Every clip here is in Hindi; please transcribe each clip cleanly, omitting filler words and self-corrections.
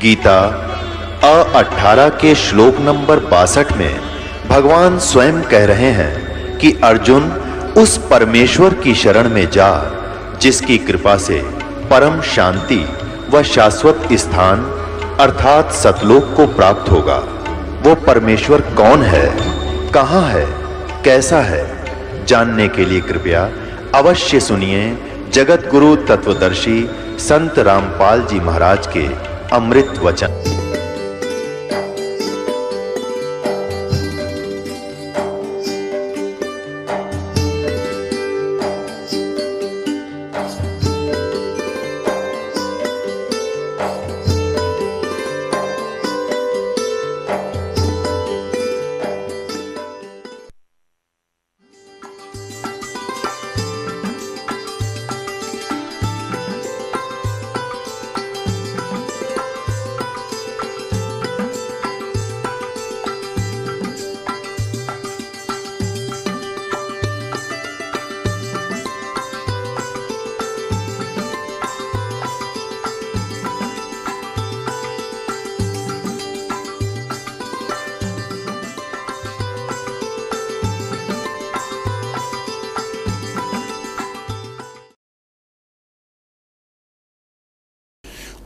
गीता 18 के श्लोक नंबर 62 में भगवान स्वयं कह रहे हैं कि अर्जुन उस परमेश्वर की शरण में जा जिसकी कृपा से परम शांति व शाश्वत स्थान अर्थात सतलोक को प्राप्त होगा। वो परमेश्वर कौन है, कहां है, कैसा है, जानने के लिए कृपया अवश्य सुनिए जगत गुरु तत्वदर्शी संत रामपाल जी महाराज के अमृत वचन।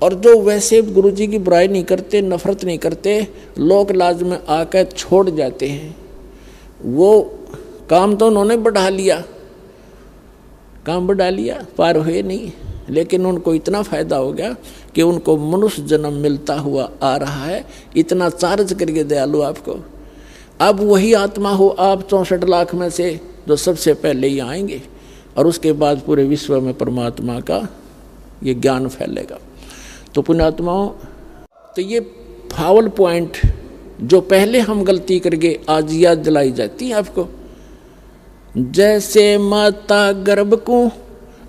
और जो वैसे गुरुजी की बुराई नहीं करते, नफरत नहीं करते, लोक लाज में आकर छोड़ जाते हैं, वो काम तो उन्होंने बढ़ा लिया, काम बढ़ा लिया, पार हुए नहीं, लेकिन उनको इतना फायदा हो गया कि उनको मनुष्य जन्म मिलता हुआ आ रहा है। इतना चार्ज करके दयालु आपको। अब वही आत्मा हो आप 64 लाख में से जो सबसे पहले ही आएंगे और उसके बाद पूरे विश्व में परमात्मा का ये ज्ञान फैलेगा। तो पुण्यात्माओं, तो ये फावल पॉइंट जो पहले हम गलती करके आज याद दिलाई जाती है आपको। जैसे माता गर्भ को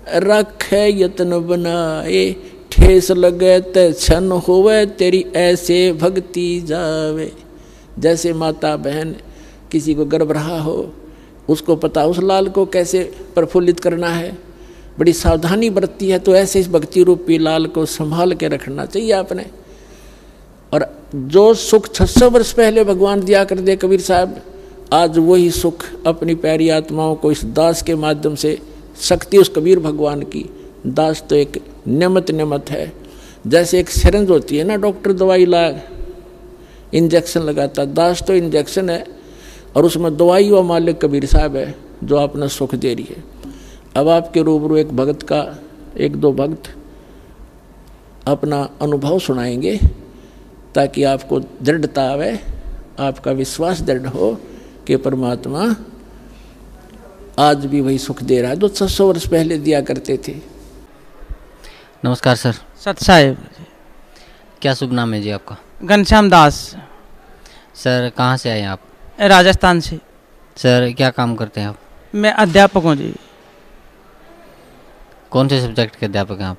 रखे यत्न बनाए, ठेस लगे ते क्षण होवे तेरी ऐसे भक्ति जावे। जैसे माता बहन किसी को गर्भ रहा हो, उसको पता उस लाल को कैसे प्रफुल्लित करना है, बड़ी सावधानी बरतती है, तो ऐसे इस भक्ति रूपी लाल को संभाल के रखना चाहिए आपने। और जो सुख 600 वर्ष पहले भगवान दिया कर दे कबीर साहब, आज वही सुख अपनी प्यारी आत्माओं को इस दास के माध्यम से, शक्ति उस कबीर भगवान की। दास तो एक नियमत है। जैसे एक सिरिंज होती है ना, डॉक्टर दवाई ला इंजेक्शन लगाता, दास तो इंजेक्शन है और उसमें दवाई व मालिक कबीर साहब है जो आपने सुख दे रही है। अब आपके रूबरू एक भगत का, एक दो भक्त अपना अनुभव सुनाएंगे ताकि आपको दृढ़ता आवे, आपका विश्वास दृढ़ हो कि परमात्मा आज भी वही सुख दे रहा है जो 600 वर्ष पहले दिया करते थे। नमस्कार सर। सत साहेब। क्या शुभ नाम है जी आपका? घनश्याम दास। सर कहाँ से आए आप? राजस्थान से। सर क्या काम करते हैं आप? मैं अध्यापक हूँ जी। कौन से सब्जेक्ट के अध्यापक हैं आप?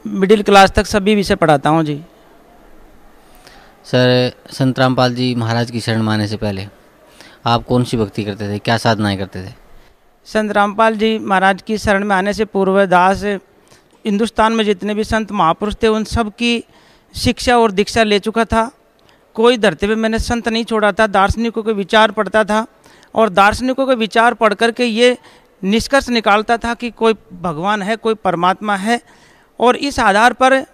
मिडिल क्लास तक सभी विषय पढ़ाता हूँ जी। सर संत रामपाल जी महाराज की शरण में आने से पहले आप कौन सी भक्ति करते थे, क्या साधनाएं करते थे? संत रामपाल जी महाराज की शरण में आने से पूर्व दास हिंदुस्तान में जितने भी संत महापुरुष थे उन सब की शिक्षा और दीक्षा ले चुका था। कोई धरती पे मैंने संत नहीं छोड़ा था। दार्शनिकों के विचार पढ़ता था और दार्शनिकों के विचार पढ़ करके ये निष्कर्ष निकालता था कि कोई भगवान है, कोई परमात्मा है। और इस आधार पर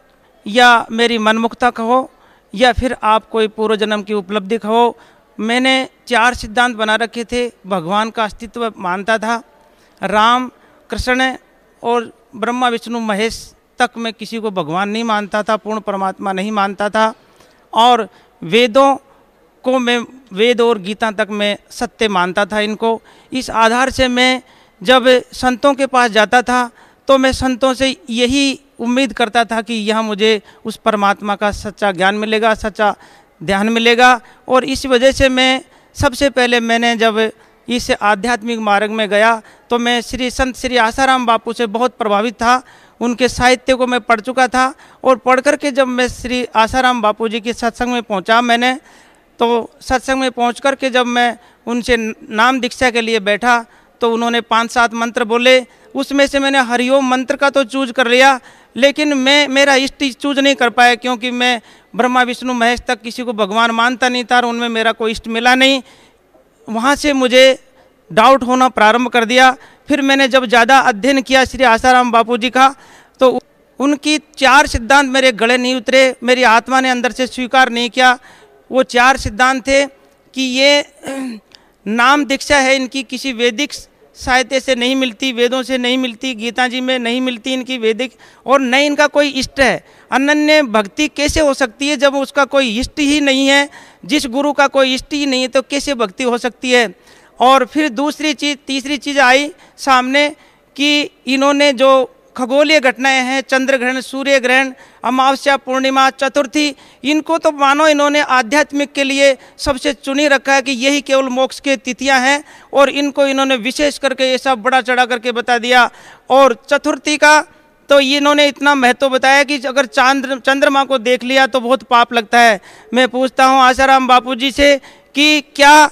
या मेरी मनमुक्ता कहो या फिर आप कोई पूर्व जन्म की उपलब्धि कहो, मैंने 4 सिद्धांत बना रखे थे। भगवान का अस्तित्व मानता था। राम, कृष्ण और ब्रह्मा विष्णु महेश तक मैं किसी को भगवान नहीं मानता था, पूर्ण परमात्मा नहीं मानता था। और वेदों को मैं, वेद और गीता तक मैं सत्य मानता था इनको। इस आधार से मैं जब संतों के पास जाता था तो मैं संतों से यही उम्मीद करता था कि यहाँ मुझे उस परमात्मा का सच्चा ज्ञान मिलेगा, सच्चा ध्यान मिलेगा। और इस वजह से मैं सबसे पहले मैंने जब इस आध्यात्मिक मार्ग में गया तो मैं संत श्री आसाराम बापू से बहुत प्रभावित था। उनके साहित्य को मैं पढ़ चुका था और पढ़ करके जब मैं श्री आसाराम बापू जी के सत्संग में पहुंचा, मैंने तो सत्संग में पहुंच करके जब मैं उनसे नाम दीक्षा के लिए बैठा तो उन्होंने 5-7 मंत्र बोले उसमें से मैंने हरिओम मंत्र का तो चूज कर लिया, लेकिन मेरा इष्ट चूज नहीं कर पाया, क्योंकि मैं ब्रह्मा विष्णु महेश तक किसी को भगवान मानता नहीं था और उनमें मेरा कोई इष्ट मिला नहीं। वहाँ से मुझे डाउट होना प्रारंभ कर दिया। फिर मैंने जब ज़्यादा अध्ययन किया श्री आसाराम बापू जी का, तो उनकी 4 सिद्धांत मेरे गले नहीं उतरे, मेरी आत्मा ने अंदर से स्वीकार नहीं किया। वो 4 सिद्धांत थे कि ये नाम दीक्षा है, इनकी किसी वैदिक साहित्य से नहीं मिलती, वेदों से नहीं मिलती, गीता जी में नहीं मिलती इनकी वैदिक, और न इनका कोई इष्ट है। अनन्य भक्ति कैसे हो सकती है जब उसका कोई इष्ट ही नहीं है? जिस गुरु का कोई इष्ट ही नहीं है तो कैसे भक्ति हो सकती है? और फिर तीसरी चीज़ आई सामने कि इन्होंने जो खगोलीय घटनाएं हैं, चंद्र ग्रहण, सूर्य ग्रहण, अमावस्या, पूर्णिमा, चतुर्थी, इनको तो मानो इन्होंने आध्यात्मिक के लिए सबसे चुनी रखा है कि यही केवल मोक्ष की तिथियां हैं, और इनको इन्होंने विशेष करके ये सब बड़ा चढ़ा करके बता दिया। और चतुर्थी का तो इन्होंने इतना महत्व बताया कि अगर चंद्रमा को देख लिया तो बहुत पाप लगता है। मैं पूछता हूँ आसाराम बापू जी से कि क्या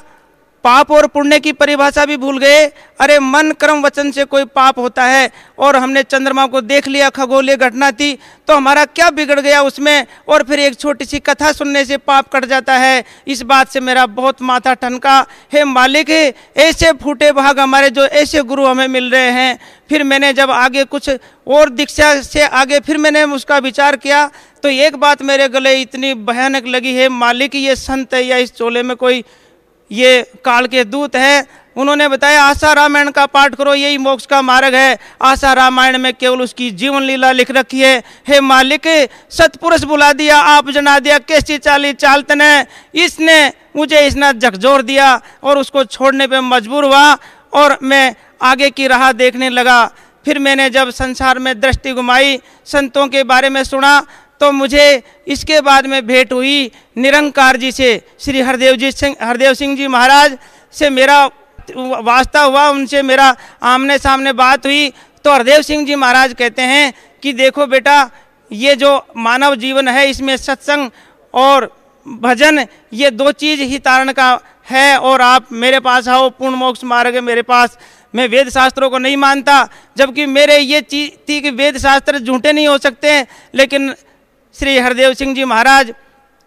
पाप और पुण्य की परिभाषा भी भूल गए? अरे मन कर्म वचन से कोई पाप होता है, और हमने चंद्रमा को देख लिया, खगोलीय घटना थी, तो हमारा क्या बिगड़ गया उसमें? और फिर एक छोटी सी कथा सुनने से पाप कट जाता है। इस बात से मेरा बहुत माथा ठनका। हे मालिक, ऐसे फूटे भाग हमारे, जो ऐसे गुरु हमें मिल रहे हैं। फिर मैंने जब आगे कुछ और दीक्षा से आगे फिर मैंने उसका विचार किया, तो एक बात मेरे गले इतनी भयानक लगी, है मालिक ये संत है या इस चोले में कोई ये काल के दूत है। उन्होंने बताया आशा रामायण का पाठ करो, यही मोक्ष का मार्ग है। आशा रामायण में केवल उसकी जीवन लीला लिख रखी है। हे मालिक, सतपुरुष बुला दिया, आप जना दिया, कैसी चाली चालतन है। इसने मुझे इसने झकझोर दिया और उसको छोड़ने पे मजबूर हुआ, और मैं आगे की राह देखने लगा। फिर मैंने जब संसार में दृष्टि घुमाई, संतों के बारे में सुना, तो मुझे इसके बाद में भेंट हुई निरंकार जी से। श्री हरदेव सिंह जी महाराज से मेरा वास्ता हुआ, उनसे मेरा आमने सामने बात हुई। तो हरदेव सिंह जी महाराज कहते हैं कि देखो बेटा, ये जो मानव जीवन है इसमें सत्संग और भजन, ये 2 चीज़ ही तारण का है, और आप मेरे पास आओ, पूर्ण मोक्ष मार्ग है मेरे पास। मैं वेद शास्त्रों को नहीं मानता, जबकि मेरे ये चीज़ थी कि वेद शास्त्र झूठे नहीं हो सकते, लेकिन श्री हरदेव सिंह जी महाराज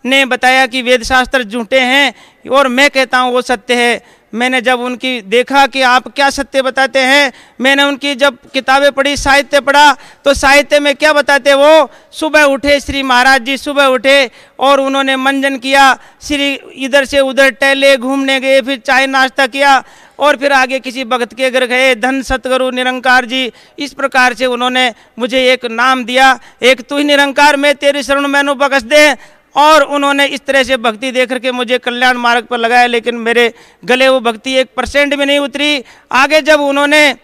ने बताया कि वेद शास्त्र झूठे हैं और मैं कहता हूँ वो सत्य है। मैंने जब उनकी देखा कि आप क्या सत्य बताते हैं, मैंने उनकी जब किताबें पढ़ी, साहित्य पढ़ा, तो साहित्य में क्या बताते वो? सुबह उठे श्री महाराज जी, सुबह उठे और उन्होंने मंजन किया, श्री इधर से उधर टहले, घूमने गए, फिर चाय नाश्ता किया, और फिर आगे किसी भगत के घर गए, धन सतगुरु निरंकार जी। इस प्रकार से उन्होंने मुझे एक नाम दिया, एक तू ही निरंकार, मैं तेरी शरण मैनू बख्श दे। और उन्होंने इस तरह से भक्ति दे करके मुझे कल्याण मार्ग पर लगाया, लेकिन मेरे गले वो भक्ति 1% भी नहीं उतरी। आगे जब उन्होंने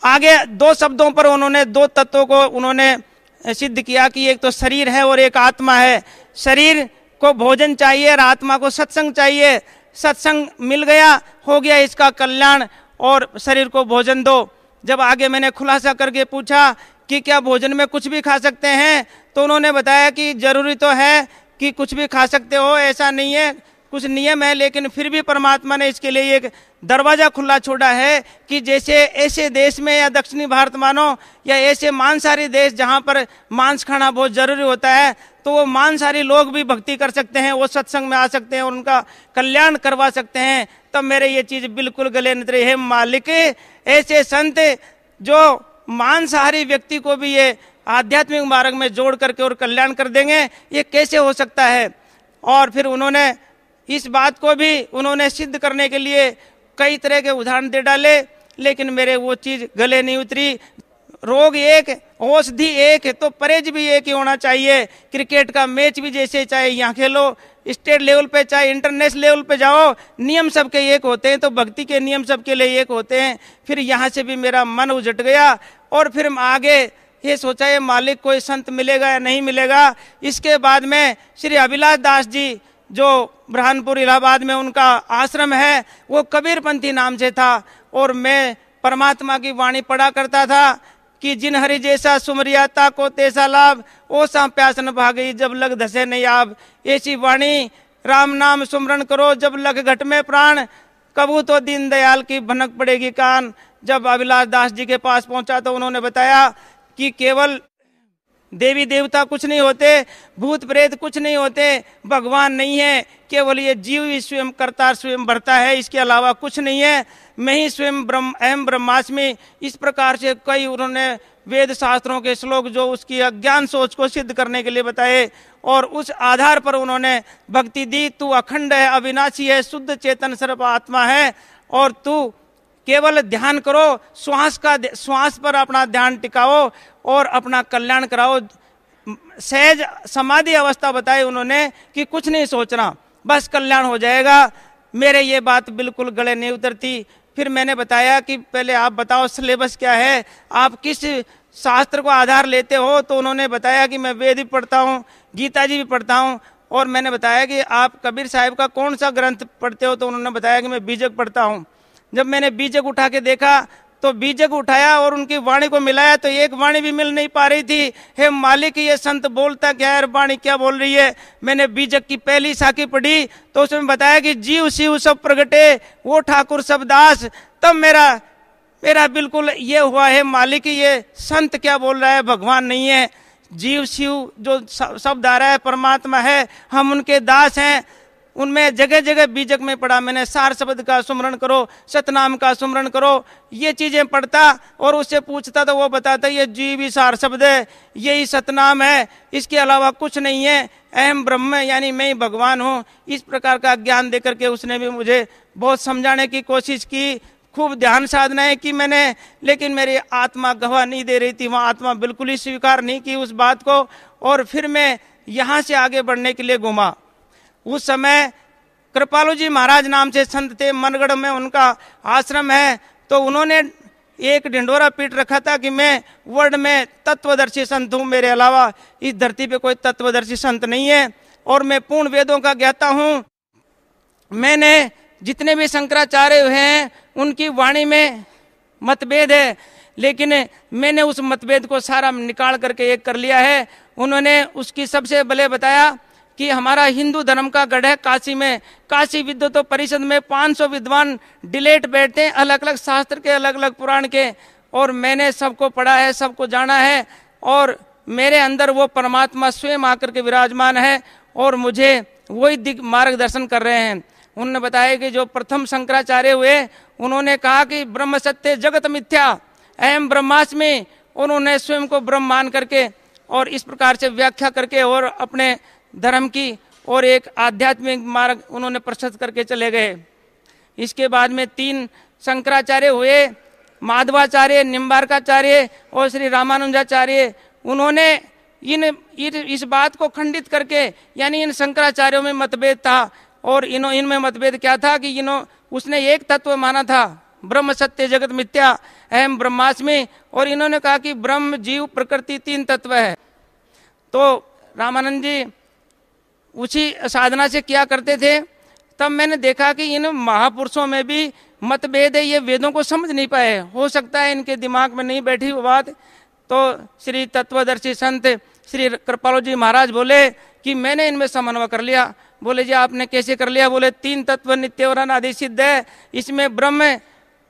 आगे 2 शब्दों पर उन्होंने 2 तत्वों को उन्होंने सिद्ध किया कि एक तो शरीर है और एक आत्मा है। शरीर को भोजन चाहिए और आत्मा को सत्संग चाहिए। सत्संग मिल गया, हो गया इसका कल्याण, और शरीर को भोजन दो। जब आगे मैंने खुलासा करके पूछा कि क्या भोजन में कुछ भी खा सकते हैं, तो उन्होंने बताया कि जरूरी तो है कि कुछ भी खा सकते हो, ऐसा नहीं है, कुछ नियम है, लेकिन फिर भी परमात्मा ने इसके लिए एक दरवाज़ा खुला छोड़ा है कि जैसे ऐसे देश में या दक्षिणी भारत मानो या ऐसे मांसाहारी देश जहाँ पर मांस खाना बहुत जरूरी होता है, तो वो मांसाहारी लोग भी भक्ति कर सकते हैं, वो सत्संग में आ सकते हैं और उनका कल्याण करवा सकते हैं। तब मेरे ये चीज़ बिल्कुल गले न उतरी। हे मालिक, ऐसे संत जो मांसाहारी व्यक्ति को भी ये आध्यात्मिक मार्ग में जोड़ करके और कल्याण कर देंगे, ये कैसे हो सकता है? और फिर उन्होंने इस बात को भी उन्होंने सिद्ध करने के लिए कई तरह के उदाहरण दे डाले, लेकिन मेरे वो चीज़ गले नहीं उतरी। रोग एक, औषधि एक है, तो परहेज भी एक ही होना चाहिए। क्रिकेट का मैच भी जैसे चाहे यहाँ खेलो, स्टेट लेवल पे चाहे इंटरनेशनल लेवल पे जाओ, नियम सबके एक होते हैं, तो भक्ति के नियम सबके लिए एक होते हैं। फिर यहाँ से भी मेरा मन उजट गया, और फिर आगे ये सोचा ये मालिक कोई संत मिलेगा या नहीं मिलेगा। इसके बाद में श्री अभिलाष दास जी, जो ब्रह्मपुर इलाहाबाद में उनका आश्रम है, वो कबीरपंथी नाम से था, और मैं परमात्मा की वाणी पढ़ा करता था कि जिन हरि जैसा सुमरियाता को तैसा लाभ, ओ सा प्यासन भागई जब लग धसे नहीं आब। ऐसी वाणी राम नाम सुमरण करो जब लग घट में प्राण, कबू तो दीन दयाल की भनक पड़ेगी कान। जब अभिलाष दास जी के पास पहुंचा तो उन्होंने बताया कि केवल देवी देवता कुछ नहीं होते, भूत प्रेत कुछ नहीं होते, भगवान नहीं है, केवल ये जीव ही स्वयं करता स्वयं भरता है, इसके अलावा कुछ नहीं है। मैं ही स्वयं ब्रह्म अहम ब्रह्मास्मि। इस प्रकार से कई उन्होंने वेद शास्त्रों के श्लोक जो उसकी अज्ञान सोच को सिद्ध करने के लिए बताए और उस आधार पर उन्होंने भक्ति दी। तू अखंड है, अविनाशी है, शुद्ध चेतन सर्व आत्मा है और तू केवल ध्यान करो, श्वास पर अपना ध्यान टिकाओ और अपना कल्याण कराओ। सहज समाधि अवस्था बताई उन्होंने कि कुछ नहीं सोचना, बस कल्याण हो जाएगा। मेरे ये बात बिल्कुल गले नहीं उतरती। फिर मैंने बताया कि पहले आप बताओ सिलेबस क्या है, आप किस शास्त्र को आधार लेते हो। तो उन्होंने बताया कि मैं वेद भी पढ़ता हूँ, गीता जी भी पढ़ता हूँ। और मैंने बताया कि आप कबीर साहिब का कौन सा ग्रंथ पढ़ते हो। तो उन्होंने बताया कि मैं बीजक पढ़ता हूँ। जब मैंने बीजक उठा के देखा तो बीजक उठाया और उनकी वाणी को मिलाया तो एक वाणी भी मिल नहीं पा रही थी। हे मालिक, ये संत बोलता क्या है, वाणी क्या बोल रही है। मैंने बीजक की पहली साखी पढ़ी तो उसमें बताया कि जीव शिव सब प्रगटे, वो ठाकुर सब दास। तब मेरा बिल्कुल ये हुआ है मालिक, ये संत क्या बोल रहा है, भगवान नहीं है, जीव शिव जो शब्द आ रहा है परमात्मा है, हम उनके दास हैं। उनमें जगह जगह बीजक में पढ़ा मैंने, सार शब्द का सुमरण करो, सतनाम का सुमरण करो, ये चीजें पढ़ता और उससे पूछता तो वो बताता ये जीव ही सार शब्द है, यही सतनाम है, इसके अलावा कुछ नहीं है, अहम ब्रह्म यानी मैं ही भगवान हूँ। इस प्रकार का ज्ञान देकर के उसने भी मुझे बहुत समझाने की कोशिश की। खूब ध्यान साधनाएं की मैंने, लेकिन मेरी आत्मा गवाह नहीं दे रही थी। वहाँ आत्मा बिल्कुल ही स्वीकार नहीं की उस बात को। और फिर मैं यहाँ से आगे बढ़ने के लिए घूमा। उस समय कृपालु जी महाराज नाम से संत थे, मनगढ़ में उनका आश्रम है। तो उन्होंने एक ढिंडोरा पीट रखा था कि मैं वर्ल्ड में तत्वदर्शी संत हूँ, मेरे अलावा इस धरती पे कोई तत्वदर्शी संत नहीं है और मैं पूर्ण वेदों का ज्ञाता हूँ। मैंने जितने भी शंकराचार्य हुए हैं उनकी वाणी में मतभेद है, लेकिन मैंने उस मतभेद को सारा निकाल करके एक कर लिया है। उन्होंने उसकी सबसे बले बताया कि हमारा हिंदू धर्म का गढ़ है काशी में, काशी विद्वत परिषद में 500 विद्वान डिलेट बैठते हैं, अलग अलग शास्त्र के, अलग अलग पुराण के, और मैंने सबको पढ़ा है, सबको जाना है और मेरे अंदर वो परमात्मा स्वयं आकर के विराजमान है और मुझे वही मार्गदर्शन कर रहे हैं। उन्होंने बताया कि जो प्रथम शंकराचार्य हुए उन्होंने कहा कि ब्रह्म सत्य जगत मिथ्या अहम ब्रह्मास्मि। उन्होंने स्वयं को ब्रह्म मान करके और इस प्रकार से व्याख्या करके और अपने धर्म की और एक आध्यात्मिक मार्ग उन्होंने प्रशस्त करके चले गए। इसके बाद में 3 शंकराचार्य हुए, माधवाचार्य, निम्बारकाचार्य और श्री रामानुजाचार्य। उन्होंने इस बात को खंडित करके, यानी इन शंकराचार्यों में मतभेद था और इनमें मतभेद क्या था कि उसने एक तत्व माना था, ब्रह्म सत्य जगत मिथ्या अहम ब्रह्मास्मि, और इन्होंने कहा कि ब्रह्म जीव प्रकृति 3 तत्व है। तो रामानंद जी उसी साधना से क्या करते थे। तब मैंने देखा कि इन महापुरुषों में भी मतभेद है, ये वेदों को समझ नहीं पाए, हो सकता है इनके दिमाग में नहीं बैठी वो बात। तो श्री तत्वदर्शी संत श्री कृपालु जी महाराज बोले कि मैंने इनमें समन्वय कर लिया। बोले जी आपने कैसे कर लिया। बोले 3 तत्व नित्य और अनादि सिद्ध है, इसमें ब्रह्म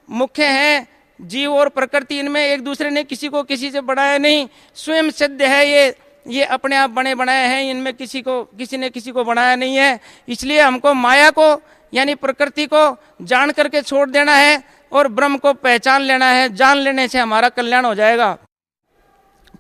मुख्य है, जीव और प्रकृति इनमें एक दूसरे ने किसी को किसी से बढ़ाया नहीं, स्वयं सिद्ध है, ये अपने आप बने बनाए हैं, इनमें किसी ने किसी को बनाया नहीं है। इसलिए हमको माया को यानी प्रकृति को जान करके छोड़ देना है और ब्रह्म को पहचान लेना है, जान लेने से हमारा कल्याण हो जाएगा।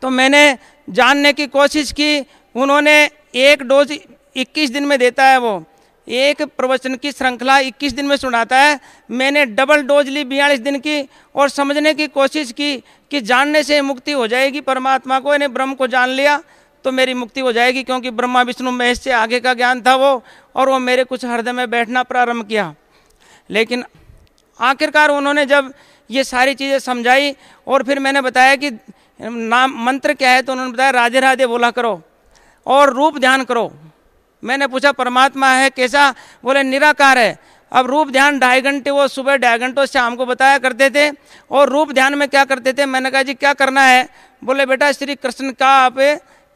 तो मैंने जानने की कोशिश की। उन्होंने एक डोज 21 दिन में देता है, वो एक प्रवचन की श्रृंखला 21 दिन में सुनाता है। मैंने डबल डोज ली 42 दिन की और समझने की कोशिश की कि जानने से मुक्ति हो जाएगी परमात्मा को, यानी ब्रह्म को जान लिया तो मेरी मुक्ति हो जाएगी, क्योंकि ब्रह्मा विष्णु महेश से आगे का ज्ञान था वो, और वो मेरे कुछ हृदय में बैठना प्रारंभ किया। लेकिन आखिरकार उन्होंने जब ये सारी चीज़ें समझाई और फिर मैंने बताया कि नाम मंत्र क्या है, तो उन्होंने बताया राधे राधे बोला करो और रूप ध्यान करो। मैंने पूछा परमात्मा है कैसा। बोले निराकार है। अब रूप ध्यान 2.5 घंटे वो सुबह 2.5 घंटों शाम को बताया करते थे। और रूप ध्यान में क्या करते थे, मैंने कहा जी क्या करना है। बोले बेटा श्री कृष्ण का आप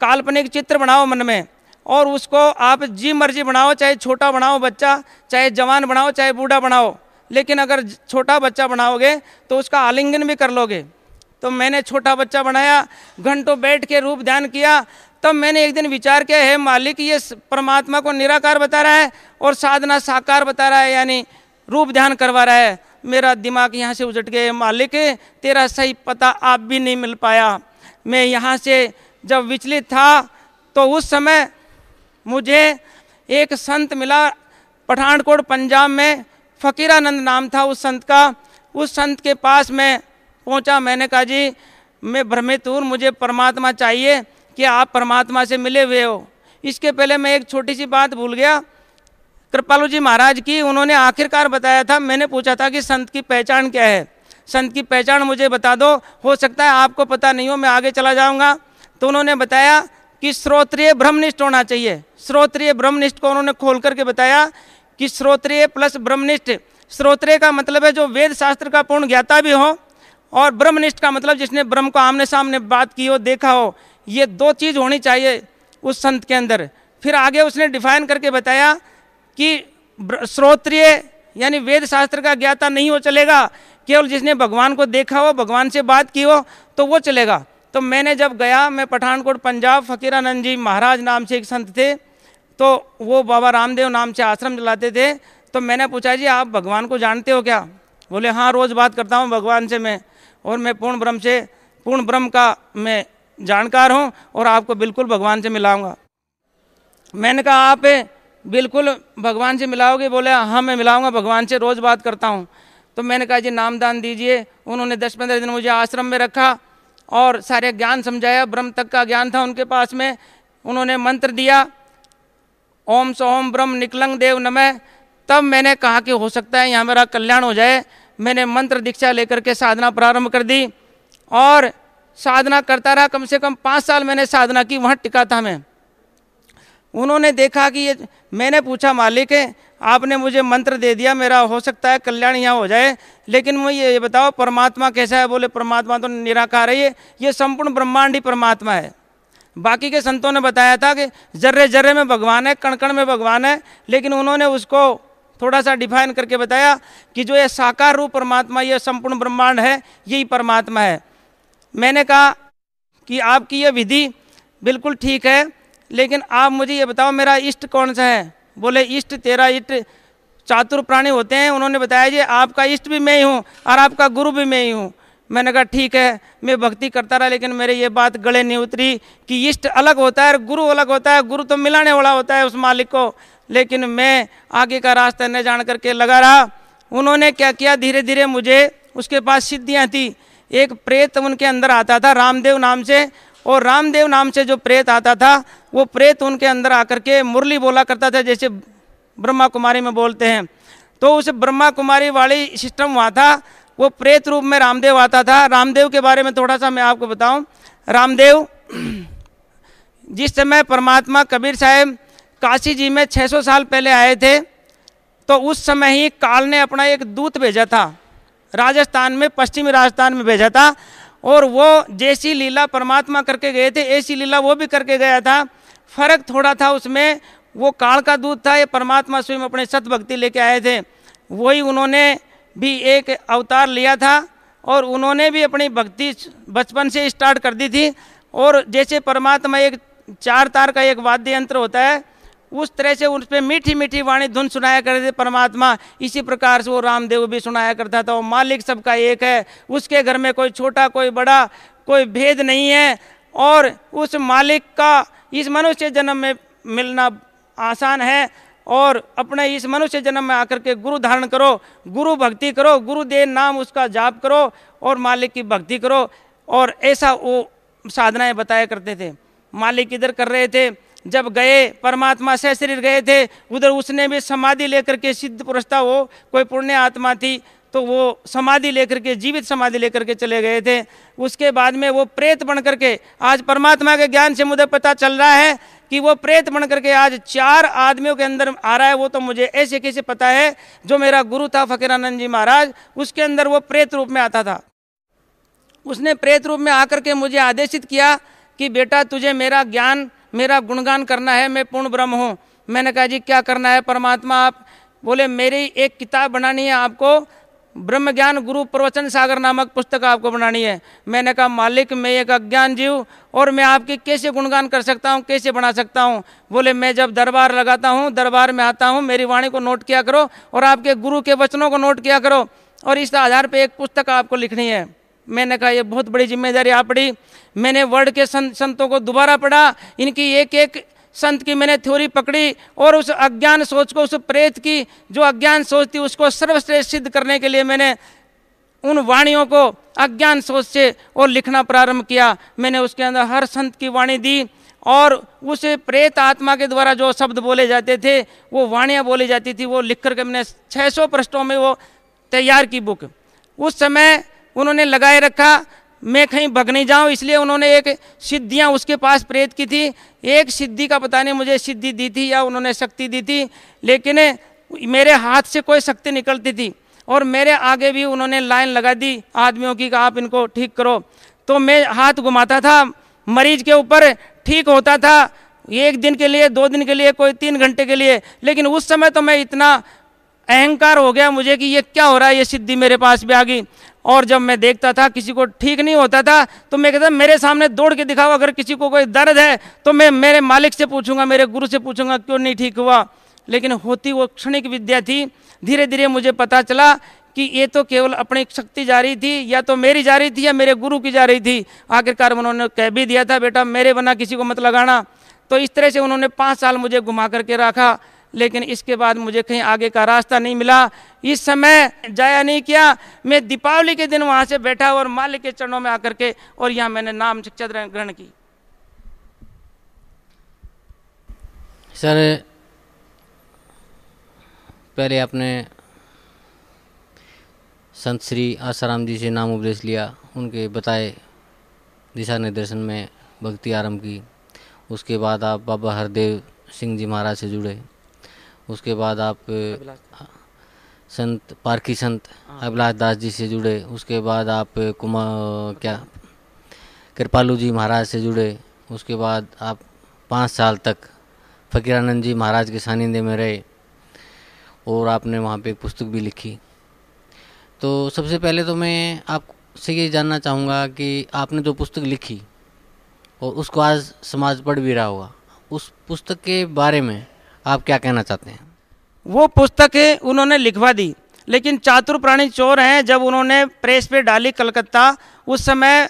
काल्पनिक चित्र बनाओ मन में और उसको आप जी मर्जी बनाओ, चाहे छोटा बनाओ बच्चा, चाहे जवान बनाओ, चाहे बूढ़ा बनाओ, लेकिन अगर छोटा बच्चा बनाओगे तो उसका आलिंगन भी कर लोगे। तो मैंने छोटा बच्चा बनाया, घंटों बैठ के रूप ध्यान किया। तब मैंने एक दिन विचार किया, है मालिक, ये परमात्मा को निराकार बता रहा है और साधना साकार बता रहा है, यानी रूप ध्यान करवा रहा है। मेरा दिमाग यहाँ से उजट गया, मालिक तेरा सही पता आप भी नहीं मिल पाया। मैं यहाँ से जब विचलित था तो उस समय मुझे एक संत मिला, पठानकोट पंजाब में, फ़कीरानंद नाम था उस संत का। उस संत के पास मैं पहुंचा। मैंने कहा, जी मैं भ्रमित हूँ, मुझे परमात्मा चाहिए, कि आप परमात्मा से मिले हुए हो। इसके पहले मैं एक छोटी सी बात भूल गया, कृपालू जी महाराज की। उन्होंने आखिरकार बताया था, मैंने पूछा था कि संत की पहचान क्या है, संत की पहचान मुझे बता दो, हो सकता है आपको पता नहीं हो, मैं आगे चला जाऊंगा। तो उन्होंने बताया कि श्रोत्रिय ब्रह्मनिष्ठ होना चाहिए। श्रोत्रिय ब्रह्मनिष्ठ को उन्होंने खोल करके बताया कि श्रोत्रिय प्लस ब्रह्मनिष्ठ, श्रोत्रिय का मतलब है जो वेद शास्त्र का पूर्ण ज्ञाता भी हो, और ब्रह्मनिष्ठ का मतलब जिसने ब्रह्म को आमने सामने बात की हो, देखा हो। ये दो चीज़ होनी चाहिए उस संत के अंदर। फिर आगे उसने डिफाइन करके बताया कि श्रोत्रिय यानी वेद शास्त्र का ज्ञाता नहीं हो चलेगा, केवल जिसने भगवान को देखा हो, भगवान से बात की हो, तो वो चलेगा। तो मैंने जब गया, मैं पठानकोट पंजाब, फ़कीरानंद जी महाराज नाम से एक संत थे, तो वो बाबा रामदेव नाम से आश्रम चलाते थे। तो मैंने पूछा, जी आप भगवान को जानते हो क्या? बोले, हाँ रोज़ बात करता हूँ भगवान से मैं, और मैं पूर्ण ब्रह्म का मैं जानकार हूँ, और आपको बिल्कुल भगवान से मिलाऊंगा। मैंने कहा, आप बिल्कुल भगवान से मिलाओगे? बोले, हाँ मैं मिलाऊंगा, भगवान से रोज़ बात करता हूँ। तो मैंने कहा, जी नामदान दीजिए। उन्होंने 10-15 दिन मुझे आश्रम में रखा और सारे ज्ञान समझाया, ब्रह्म तक का ज्ञान था उनके पास में। उन्होंने मंत्र दिया, ओम सोम ब्रह्म निकलंग देव नमः। तब मैंने कहा कि हो सकता है यहाँ मेरा कल्याण हो जाए। मैंने मंत्र दीक्षा लेकर के साधना प्रारंभ कर दी और साधना करता रहा। कम से कम 5 साल मैंने साधना की, वहाँ टिका था मैं। उन्होंने देखा कि ये, मैंने पूछा, मालिक आपने मुझे मंत्र दे दिया, मेरा हो सकता है कल्याण यहाँ हो जाए, लेकिन मुझे ये बताओ परमात्मा कैसा है? बोले, परमात्मा तो निराकार है, ये संपूर्ण ब्रह्मांड ही परमात्मा है। बाकी के संतों ने बताया था कि जर्रे जर्रे में भगवान है, कण कण में भगवान है, लेकिन उन्होंने उसको थोड़ा सा डिफाइन करके बताया कि जो ये साकार रूप परमात्मा, ये संपूर्ण ब्रह्मांड है, यही परमात्मा है। मैंने कहा कि आपकी ये विधि बिल्कुल ठीक है, लेकिन आप मुझे ये बताओ मेरा इष्ट कौन सा है? बोले, इष्ट तेरा इष्ट चातुर प्राणी होते हैं। उन्होंने बताया, जी आपका इष्ट भी मैं ही हूँ और आपका गुरु भी मैं ही हूँ। मैंने कहा ठीक है, मैं भक्ति करता रहा, लेकिन मेरे ये बात गले नहीं उतरी कि इष्ट अलग होता है और गुरु अलग होता है। गुरु तो मिलाने वाला होता है उस मालिक को, लेकिन मैं आगे का रास्ता न जान करके लगा रहा। उन्होंने क्या किया, धीरे धीरे मुझे, उसके पास सिद्धियाँ थी। एक प्रेत उनके अंदर आता था रामदेव नाम से, और रामदेव नाम से जो प्रेत आता था, वो प्रेत उनके अंदर आकर के मुरली बोला करता था, जैसे ब्रह्मा कुमारी में बोलते हैं। तो उस ब्रह्मा कुमारी वाली सिस्टम वहाँ था। वो प्रेत रूप में रामदेव आता था। रामदेव के बारे में थोड़ा सा मैं आपको बताऊं। रामदेव जिस समय परमात्मा कबीर साहब काशी जी में 600 साल पहले आए थे, तो उस समय ही काल ने अपना एक दूत भेजा था राजस्थान में, पश्चिमी राजस्थान में भेजा था, और वो जैसी लीला परमात्मा करके गए थे ऐसी लीला वो भी करके गया था। फर्क थोड़ा था उसमें, वो काल का दूत था, ये परमात्मा स्वयं अपने सत भक्ति लेके आए थे। वही उन्होंने भी एक अवतार लिया था और उन्होंने भी अपनी भक्ति बचपन से स्टार्ट कर दी थी। और जैसे परमात्मा एक 4 तार का एक वाद्य यंत्र होता है, उस तरह से उस पर मीठी मीठी वाणी धुन सुनाया करते थे परमात्मा। इसी प्रकार से वो रामदेव भी सुनाया करता था। वो मालिक सबका एक है, उसके घर में कोई छोटा कोई बड़ा कोई भेद नहीं है, और उस मालिक का इस मनुष्य जन्म में मिलना आसान है। और अपने इस मनुष्य जन्म में आकर के गुरु धारण करो, गुरु भक्ति करो, गुरुदेव नाम उसका जाप करो और मालिक की भक्ति करो। और ऐसा वो साधनाएं बताया करते थे। मालिक इधर कर रहे थे, जब गए परमात्मा से शरीर गए थे, उधर उसने भी समाधि लेकर के, सिद्ध पुरुष था वो, कोई पुण्य आत्मा थी, तो वो समाधि लेकर के, जीवित समाधि लेकर के चले गए थे। उसके बाद में वो प्रेत बन करके, आज परमात्मा के ज्ञान से मुझे पता चल रहा है कि वो प्रेत बन करके आज 4 आदमियों के अंदर आ रहा है। वो तो मुझे ऐसे कैसे पता है, जो मेरा गुरु था फ़कीरानंद जी महाराज, उसके अंदर वो प्रेत रूप में आता था। उसने प्रेत रूप में आकर के मुझे आदेशित किया कि बेटा तुझे मेरा ज्ञान, मेरा गुणगान करना है, मैं पूर्ण ब्रह्म हूँ। मैंने कहा जी क्या करना है परमात्मा आप? बोले मेरी एक किताब बनानी है आपको, ब्रह्म ज्ञान गुरु प्रवचन सागर नामक पुस्तक आपको बनानी है। मैंने कहा मालिक मैं एक अज्ञान जीव और मैं आपकी कैसे गुणगान कर सकता हूँ, कैसे बना सकता हूँ। बोले मैं जब दरबार लगाता हूँ, दरबार में आता हूँ, मेरी वाणी को नोट किया करो और आपके गुरु के वचनों को नोट किया करो और इस आधार पर एक पुस्तक आपको लिखनी है। मैंने कहा ये बहुत बड़ी जिम्मेदारी आ पड़ी। मैंने वर्ल्ड के संतों को दोबारा पढ़ा, इनकी एक एक संत की मैंने थ्योरी पकड़ी और उस अज्ञान सोच को, उस प्रेत की जो अज्ञान सोच थी उसको सर्वश्रेष्ठ सिद्ध करने के लिए मैंने उन वाणियों को अज्ञान सोच से और लिखना प्रारंभ किया। मैंने उसके अंदर हर संत की वाणी दी और उस प्रेत आत्मा के द्वारा जो शब्द बोले जाते थे, वो वाणियाँ बोली जाती थी, वो लिख करके मैंने 600 पृष्ठों में वो तैयार की बुक। उस समय उन्होंने लगाए रखा मैं कहीं भग नहीं जाऊं, इसलिए उन्होंने एक सिद्धियां उसके पास प्रेत की थी। एक सिद्धि का पता नहीं मुझे सिद्धि दी थी या उन्होंने शक्ति दी थी, लेकिन मेरे हाथ से कोई शक्ति निकलती थी और मेरे आगे भी उन्होंने लाइन लगा दी आदमियों की कि आप इनको ठीक करो। तो मैं हाथ घुमाता था मरीज के ऊपर, ठीक होता था 1 दिन के लिए, 2 दिन के लिए, कोई 3 घंटे के लिए। लेकिन उस समय तो मैं इतना अहंकार हो गया मुझे कि ये क्या हो रहा है, ये सिद्धि मेरे पास भी आ गई। और जब मैं देखता था किसी को ठीक नहीं होता था तो मैं कहता मेरे सामने दौड़ के दिखाओ, अगर किसी को कोई दर्द है तो मैं मेरे मालिक से पूछूंगा, मेरे गुरु से पूछूंगा क्यों नहीं ठीक हुआ। लेकिन होती वो क्षणिक विद्या थी। धीरे धीरे मुझे पता चला कि ये तो केवल अपनी शक्ति जा रही थी, या तो मेरी जा रही थी या मेरे गुरु की जा रही थी। आखिरकार उन्होंने कह भी दिया था बेटा मेरे बना किसी को मत लगाना। तो इस तरह से उन्होंने 5 साल मुझे घुमा करके रखा, लेकिन इसके बाद मुझे कहीं आगे का रास्ता नहीं मिला। इस समय जाया नहीं किया, मैं दीपावली के दिन वहाँ से बैठा और मालिक के चरणों में आकर के और यहाँ मैंने नाम शिक्षा ग्रहण की। सर पहले आपने संत श्री आसाराम जी से नाम उपदेश लिया, उनके बताए दिशा निर्देशन में भक्ति आरंभ की। उसके बाद आप बाबा हरदेव सिंह जी महाराज से जुड़े। उसके बाद आप संत पारखी संत अभिलाष दास जी से जुड़े। उसके बाद आप कृपालू जी महाराज से जुड़े। उसके बाद आप 5 साल तक फकीरानंद जी महाराज के सानिध्य में रहे और आपने वहाँ पे एक पुस्तक भी लिखी। तो सबसे पहले तो मैं आपसे ये जानना चाहूँगा कि आपने जो पुस्तक लिखी और उसको आज समाज पढ़ भी रहा होगा, उस पुस्तक के बारे में आप क्या कहना चाहते हैं? वो पुस्तक उन्होंने लिखवा दी, लेकिन चातुर प्राणी चोर हैं। जब उन्होंने प्रेस पे डाली कलकत्ता, उस समय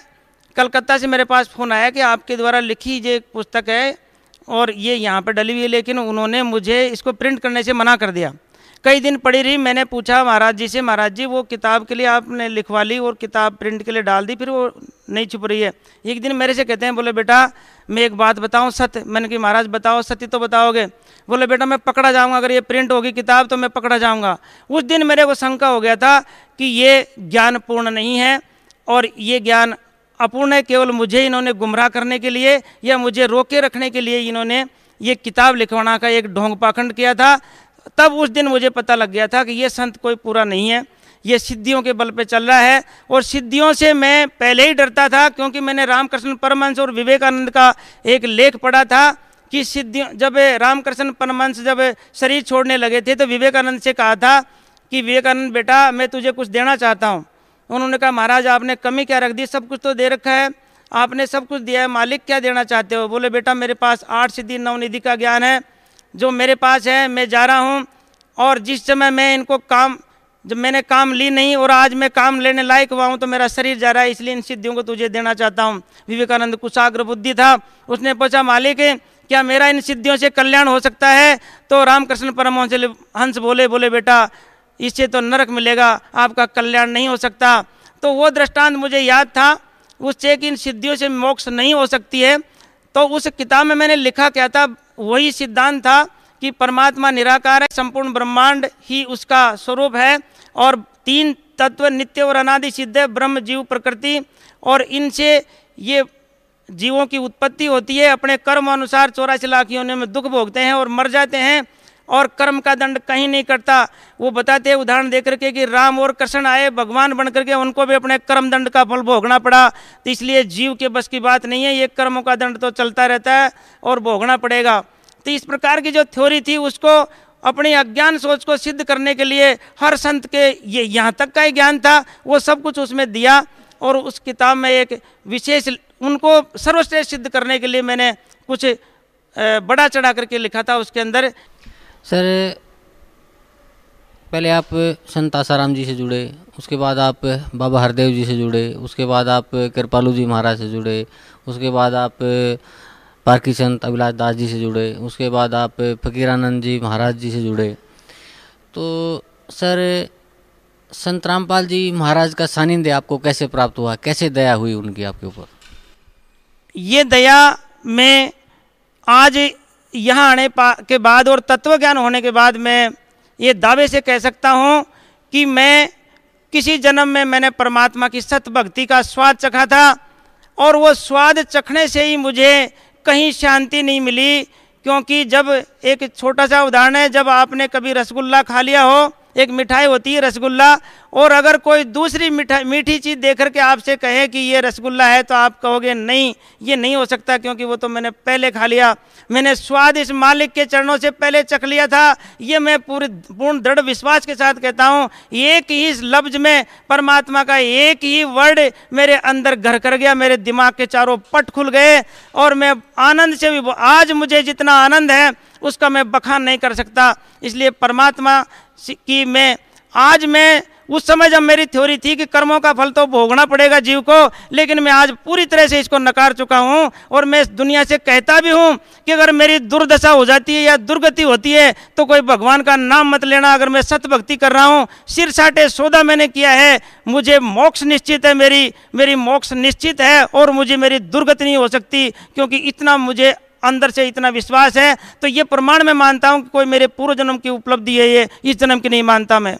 कलकत्ता से मेरे पास फ़ोन आया कि आपके द्वारा लिखी ये एक पुस्तक है और ये यहाँ पर डली हुई है, लेकिन उन्होंने मुझे इसको प्रिंट करने से मना कर दिया। कई दिन पड़ी रही। मैंने पूछा महाराज जी से, महाराज जी वो किताब के लिए आपने लिखवा ली और किताब प्रिंट के लिए डाल दी, फिर वो नहीं छुप रही है। एक दिन मेरे से कहते हैं, बोले बेटा मैं एक बात बताऊं सत्य। मैंने कहा महाराज बताओ, सत्य तो बताओगे। बोले बेटा मैं पकड़ा जाऊंगा, अगर ये प्रिंट होगी किताब तो मैं पकड़ा जाऊंगा। उस दिन मेरे को शंका हो गया था कि ये ज्ञान पूर्ण नहीं है और ये ज्ञान अपूर्ण है, केवल मुझे इन्होंने गुमराह करने के लिए या मुझे रोके रखने के लिए इन्होंने ये किताब लिखवाना का एक ढोंग पाखंड किया था। तब उस दिन मुझे पता लग गया था कि ये संत कोई पूरा नहीं है, ये सिद्धियों के बल पे चल रहा है। और सिद्धियों से मैं पहले ही डरता था, क्योंकि मैंने रामकृष्ण परमहंस और विवेकानंद का एक लेख पढ़ा था कि सिद्धियों, जब रामकृष्ण परमहंस जब शरीर छोड़ने लगे थे तो विवेकानंद से कहा था कि विवेकानंद बेटा मैं तुझे कुछ देना चाहता हूँ। उन्होंने कहा महाराज आपने कमी क्या रख दी, सब कुछ तो दे रखा है, आपने सब कुछ दिया है, मालिक क्या देना चाहते हो। बोले बेटा मेरे पास 8 सिद्धि 9 निधि का ज्ञान है जो मेरे पास है, मैं जा रहा हूँ और जिस समय मैं इनको जब मैंने काम ली नहीं और आज मैं काम लेने लायक हुआ हूँ तो मेरा शरीर जा रहा है, इसलिए इन सिद्धियों को तुझे देना चाहता हूँ। विवेकानंद कुशाग्र बुद्धि था, उसने पूछा मालिक क्या मेरा इन सिद्धियों से कल्याण हो सकता है। तो रामकृष्ण परमहंस बोले बेटा इससे तो नरक मिलेगा, आपका कल्याण नहीं हो सकता। तो वो दृष्टांत मुझे याद था उससे कि इन सिद्धियों से मोक्ष नहीं हो सकती है। तो उस किताब में मैंने लिखा क्या था, वही सिद्धांत था कि परमात्मा निराकार है, संपूर्ण ब्रह्मांड ही उसका स्वरूप है और 3 तत्व नित्य और अनादि सिद्ध है, ब्रह्म जीव प्रकृति, और इनसे ये जीवों की उत्पत्ति होती है, अपने कर्म अनुसार 84 लाख योनियों में दुख भोगते हैं और मर जाते हैं और कर्म का दंड कहीं नहीं करता। वो बताते हैं उदाहरण दे करके कि राम और कृष्ण आए भगवान बन करके, उनको भी अपने कर्म दंड का फल भोगना पड़ा। तो इसलिए जीव के बस की बात नहीं है, ये कर्मों का दंड तो चलता रहता है और भोगना पड़ेगा। तो इस प्रकार की जो थ्योरी थी उसको अपनी अज्ञान सोच को सिद्ध करने के लिए हर संत के ये यहाँ तक का ही ज्ञान था वो सब कुछ उसमें दिया। और उस किताब में एक विशेष उनको सर्वश्रेष्ठ सिद्ध करने के लिए मैंने कुछ बड़ा चढ़ा करके लिखा था उसके अंदर। सर पहले आप संत आसाराम जी से जुड़े, उसके बाद आप बाबा हरदेव जी से जुड़े, उसके बाद आप कृपालू जी महाराज से जुड़े, उसके बाद आप पारकी संत अभिलाष दास जी से जुड़े, उसके बाद आप फकीरानंद जी महाराज जी से जुड़े। तो सर संत रामपाल जी महाराज का सानिध्य आपको कैसे प्राप्त हुआ, कैसे दया हुई उनकी आपके ऊपर? ये दया मैं आज यहाँ आने के बाद और तत्व ज्ञान होने के बाद मैं ये दावे से कह सकता हूँ कि मैं किसी जन्म में मैंने परमात्मा की सत भक्ति का स्वाद चखा था और वो स्वाद चखने से ही मुझे कहीं शांति नहीं मिली। क्योंकि जब एक छोटा सा उदाहरण है, जब आपने कभी रसगुल्ला खा लिया हो, एक मिठाई होती है रसगुल्ला, और अगर कोई दूसरी मीठी चीज़ देख करके आपसे कहे कि ये रसगुल्ला है तो आप कहोगे नहीं ये नहीं हो सकता क्योंकि वो तो मैंने पहले खा लिया, मैंने स्वाद इस मालिक के चरणों से पहले चख लिया था। ये मैं पूर्ण दृढ़ विश्वास के साथ कहता हूँ। एक ही इस लफ्ज में परमात्मा का एक ही वर्ड मेरे अंदर घर कर गया, मेरे दिमाग के चारों पट खुल गए और मैं आनंद से भी, आज मुझे जितना आनंद है उसका मैं बखान नहीं कर सकता। इसलिए परमात्मा की मैं उस समय जब मेरी थ्योरी थी कि कर्मों का फल तो भोगना पड़ेगा जीव को, लेकिन मैं आज पूरी तरह से इसको नकार चुका हूँ और मैं इस दुनिया से कहता भी हूँ कि अगर मेरी दुर्दशा हो जाती है या दुर्गति होती है तो कोई भगवान का नाम मत लेना। अगर मैं सत भक्ति कर रहा हूँ, सिर साटे सौदा मैंने किया है, मुझे मोक्ष निश्चित है, मेरी मोक्ष निश्चित है और मुझे मेरी दुर्गति नहीं हो सकती, क्योंकि इतना मुझे अंदर से इतना विश्वास है। तो ये प्रमाण मैं मानता हूँ कि कोई मेरे पूर्व जन्म की उपलब्धि है, ये इस जन्म की नहीं मानता मैं।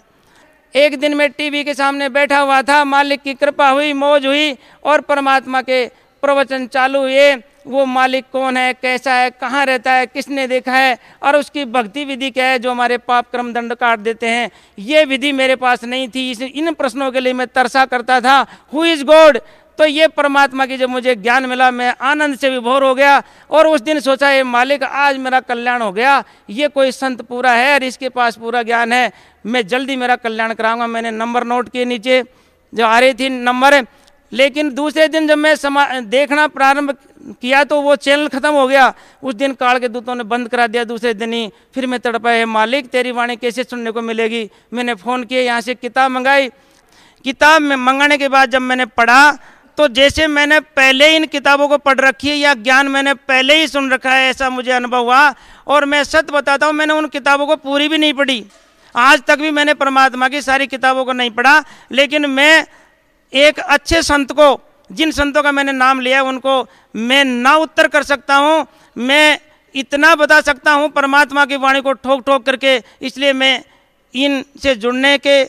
एक दिन मैं टीवी के सामने बैठा हुआ था, मालिक की कृपा हुई, मौज हुई और परमात्मा के प्रवचन चालू हुए। वो मालिक कौन है, कैसा है, कहाँ रहता है, किसने देखा है और उसकी भक्ति विधि क्या है जो हमारे पाप कर्म दंड काट देते हैं, ये विधि मेरे पास नहीं थी। इन प्रश्नों के लिए मैं तरसा करता था, हु इज़ गॉड। तो ये परमात्मा की जब मुझे ज्ञान मिला, मैं आनंद से विभोर हो गया और उस दिन सोचा ये मालिक आज मेरा कल्याण हो गया, ये कोई संत पूरा है और इसके पास पूरा ज्ञान है, मैं जल्दी मेरा कल्याण कराऊंगा। मैंने नंबर नोट किए नीचे जो आ रही थी नंबर, लेकिन दूसरे दिन जब मैं देखना प्रारंभ किया तो वो चैनल ख़त्म हो गया। उस दिन काल के दूतों ने बंद करा दिया दूसरे दिन ही। फिर मैं तड़पा, है मालिक तेरी वाणी कैसे सुनने को मिलेगी। मैंने फ़ोन किया, यहाँ से किताब मंगाई। किताब में मंगाने के बाद जब मैंने पढ़ा तो जैसे मैंने पहले इन किताबों को पढ़ रखी है या ज्ञान मैंने पहले ही सुन रखा है, ऐसा मुझे अनुभव हुआ। और मैं सच बताता हूँ, मैंने उन किताबों को पूरी भी नहीं पढ़ी, आज तक भी मैंने परमात्मा की सारी किताबों को नहीं पढ़ा। लेकिन मैं एक अच्छे संत को, जिन संतों का मैंने नाम लिया उनको मैं ना उत्तर कर सकता हूँ, मैं इतना बता सकता हूँ परमात्मा की वाणी को ठोक ठोक करके। इसलिए मैं इनसे जुड़ने के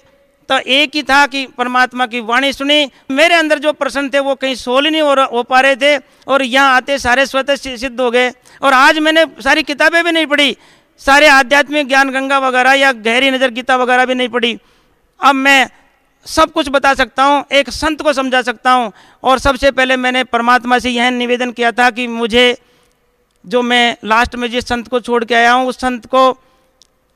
तो एक ही था कि परमात्मा की वाणी सुनी। मेरे अंदर जो प्रश्न थे वो कहीं सोल ही नहीं हो पा रहे थे और यहाँ आते सारे स्वतः सिद्ध हो गए। और आज मैंने सारी किताबें भी नहीं पढ़ी, सारे आध्यात्मिक ज्ञान गंगा वगैरह या गहरी नज़र गीता वगैरह भी नहीं पढ़ी। अब मैं सब कुछ बता सकता हूँ, एक संत को समझा सकता हूँ। और सबसे पहले मैंने परमात्मा से यह निवेदन किया था कि मुझे जो मैं लास्ट में जिस संत को छोड़ के आया हूँ उस संत को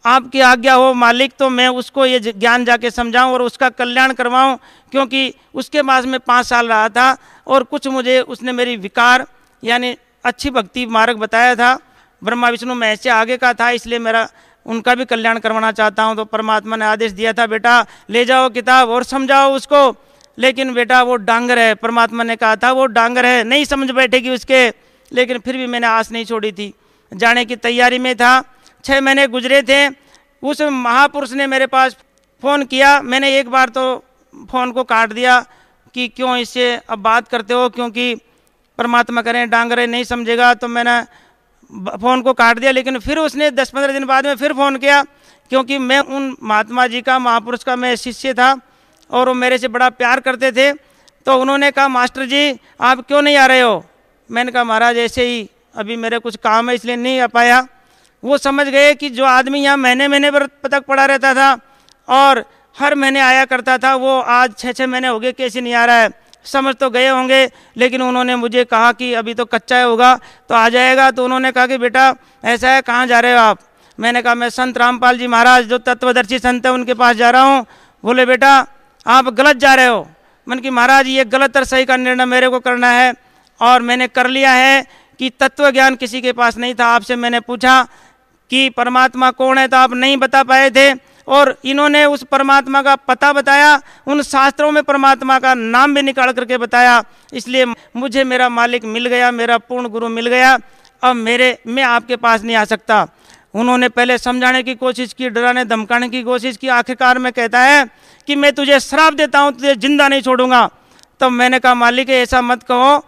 आपकी आज्ञा हो मालिक तो मैं उसको ये ज्ञान जाके समझाऊं और उसका कल्याण करवाऊं। क्योंकि उसके पास में 5 साल रहा था और कुछ मुझे उसने मेरी विकार यानी अच्छी भक्ति मार्ग बताया था, ब्रह्मा विष्णु महेश से आगे का था, इसलिए मेरा उनका भी कल्याण करवाना चाहता हूं। तो परमात्मा ने आदेश दिया था, बेटा ले जाओ किताब और समझाओ उसको। लेकिन बेटा वो डांगर है, परमात्मा ने कहा था वो डांगर है, नहीं समझ बैठेगी उसके। लेकिन फिर भी मैंने आस नहीं छोड़ी थी, जाने की तैयारी में था। 6 महीने गुजरे थे, उस महापुरुष ने मेरे पास फ़ोन किया। मैंने एक बार तो फ़ोन को काट दिया कि क्यों इससे अब बात करते हो, क्योंकि परमात्मा करें डांगरे नहीं समझेगा, तो मैंने फ़ोन को काट दिया। लेकिन फिर उसने 10-15 दिन बाद में फिर फ़ोन किया, क्योंकि मैं उन महात्मा जी का, महापुरुष का मैं शिष्य था और वो मेरे से बड़ा प्यार करते थे। तो उन्होंने कहा मास्टर जी आप क्यों नहीं आ रहे हो। मैंने कहा महाराज ऐसे ही अभी मेरे कुछ काम है इसलिए नहीं आ पाया। वो समझ गए कि जो आदमी यहाँ महीने महीने पर तक पड़ा रहता था और हर महीने आया करता था, वो आज 6-6 महीने हो गए कैसे नहीं आ रहा है। समझ तो गए होंगे, लेकिन उन्होंने मुझे कहा कि अभी तो कच्चा होगा तो आ जाएगा। तो उन्होंने कहा कि बेटा ऐसा है, कहाँ जा रहे हो आप। मैंने कहा मैं संत रामपाल जी महाराज जो तत्वदर्शी संत है उनके पास जा रहा हूँ। बोले बेटा आप गलत जा रहे हो। मन की महाराज ये गलत और सही का निर्णय मेरे को करना है और मैंने कर लिया है कि तत्व ज्ञान किसी के पास नहीं था। आपसे मैंने पूछा कि परमात्मा कौन है तो आप नहीं बता पाए थे और इन्होंने उस परमात्मा का पता बताया, उन शास्त्रों में परमात्मा का नाम भी निकाल करके बताया। इसलिए मुझे मेरा मालिक मिल गया, मेरा पूर्ण गुरु मिल गया। अब मैं आपके पास नहीं आ सकता। उन्होंने पहले समझाने की कोशिश की, डराने धमकाने की कोशिश की। आखिरकार में कहता है कि मैं तुझे श्राप देता हूँ, तुझे जिंदा नहीं छोड़ूंगा। तब मैंने कहा मालिक ऐसा मत कहो,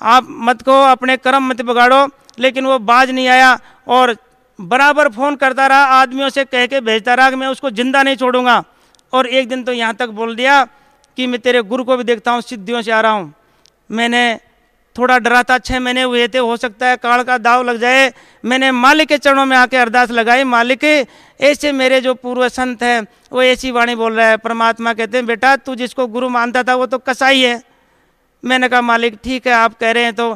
आप मत कहो, अपने कर्म मत बिगाड़ो। लेकिन वो बाज नहीं आया और बराबर फ़ोन करता रहा, आदमियों से कह के भेजता रहा कि मैं उसको जिंदा नहीं छोड़ूंगा। और एक दिन तो यहाँ तक बोल दिया कि मैं तेरे गुरु को भी देखता हूँ, सिद्धियों से आ रहा हूँ। मैंने थोड़ा डरा था, 6 महीने हुए थे, हो सकता है काल का दाव लग जाए। मैंने मालिक के चरणों में आके अरदास लगाई, मालिक ऐसे मेरे जो पूर्व संत हैं वो ऐसी वाणी बोल रहा है। परमात्मा कहते हैं बेटा तू जिसको गुरु मानता था वो तो कसाई है। मैंने कहा मालिक ठीक है आप कह रहे हैं तो।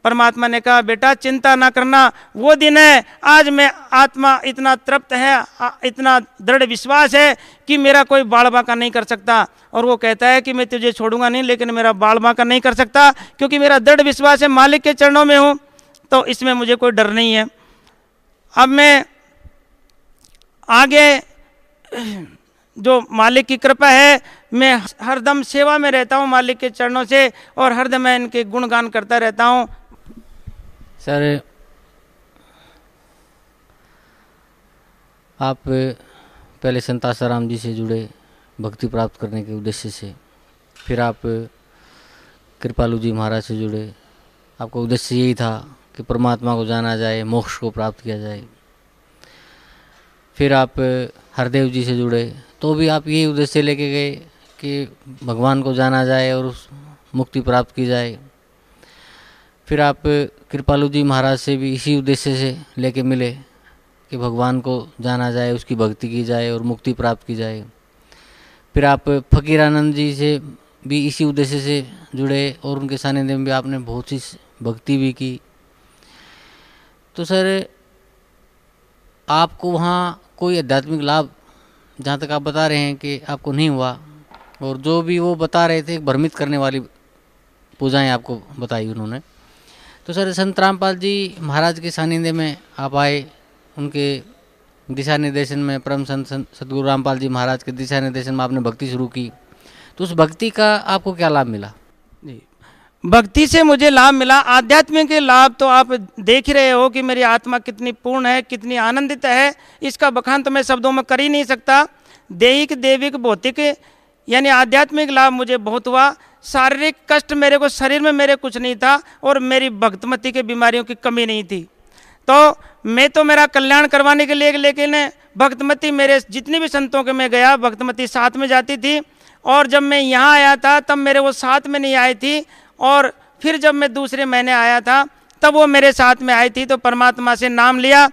परमात्मा ने कहा बेटा चिंता ना करना, वो दिन है आज मैं आत्मा इतना तृप्त है, इतना दृढ़ विश्वास है कि मेरा कोई बाल बांका नहीं कर सकता। और वो कहता है कि मैं तुझे छोड़ूंगा नहीं, लेकिन मेरा बाल बांका नहीं कर सकता क्योंकि मेरा दृढ़ विश्वास है, मालिक के चरणों में हूँ, तो इसमें मुझे कोई डर नहीं है। अब मैं आगे जो मालिक की कृपा है, मैं हरदम सेवा में रहता हूँ मालिक के चरणों से और हरदम मैं इनके गुणगान करता रहता हूँ। सर आप पहले संत आसाराम जी से जुड़े भक्ति प्राप्त करने के उद्देश्य से, फिर आप कृपालु जी महाराज से जुड़े, आपका उद्देश्य यही था कि परमात्मा को जाना जाए, मोक्ष को प्राप्त किया जाए। फिर आप हरदेव जी से जुड़े तो भी आप यही उद्देश्य लेके गए कि भगवान को जाना जाए और उस मुक्ति प्राप्त की जाए। फिर आप कृपालु जी महाराज से भी इसी उद्देश्य से लेके मिले कि भगवान को जाना जाए, उसकी भक्ति की जाए और मुक्ति प्राप्त की जाए। फिर आप फकीरानंद जी से भी इसी उद्देश्य से जुड़े और उनके सानिध्य में भी आपने बहुत सी भक्ति भी की। तो सर आपको वहाँ कोई आध्यात्मिक लाभ, जहाँ तक आप बता रहे हैं कि आपको नहीं हुआ, और जो भी वो बता रहे थे भ्रमित करने वाली पूजाएं आपको बताई उन्होंने। तो सर संत रामपाल जी महाराज के सानिध्य में आप आए, उनके दिशा निर्देशन में, परम संत सदगुरु रामपाल जी महाराज के दिशा निर्देशन में आपने भक्ति शुरू की। तो उस भक्ति का आपको क्या लाभ मिला? जी, भक्ति से मुझे लाभ मिला। आध्यात्मिक के लाभ तो आप देख रहे हो कि मेरी आत्मा कितनी पूर्ण है, कितनी आनंदित है। इसका बखान तो मैं शब्दों में कर ही नहीं सकता। दैहिक, दैविक, भौतिक यानी आध्यात्मिक लाभ मुझे बहुत हुआ। शारीरिक कष्ट मेरे को शरीर में मेरे कुछ नहीं था और मेरी भक्तमती के बीमारियों की कमी नहीं थी। तो मैं तो मेरा कल्याण करवाने के लिए, लेकिन भक्तमती मेरे जितने भी संतों के मैं गया, भक्तमती साथ में जाती थी। और जब मैं यहाँ आया था तब मेरे वो साथ में नहीं आई थी, और फिर जब मैं दूसरे महीने आया था तब वो मेरे साथ में आई थी। तो परमात्मा से नाम लिया,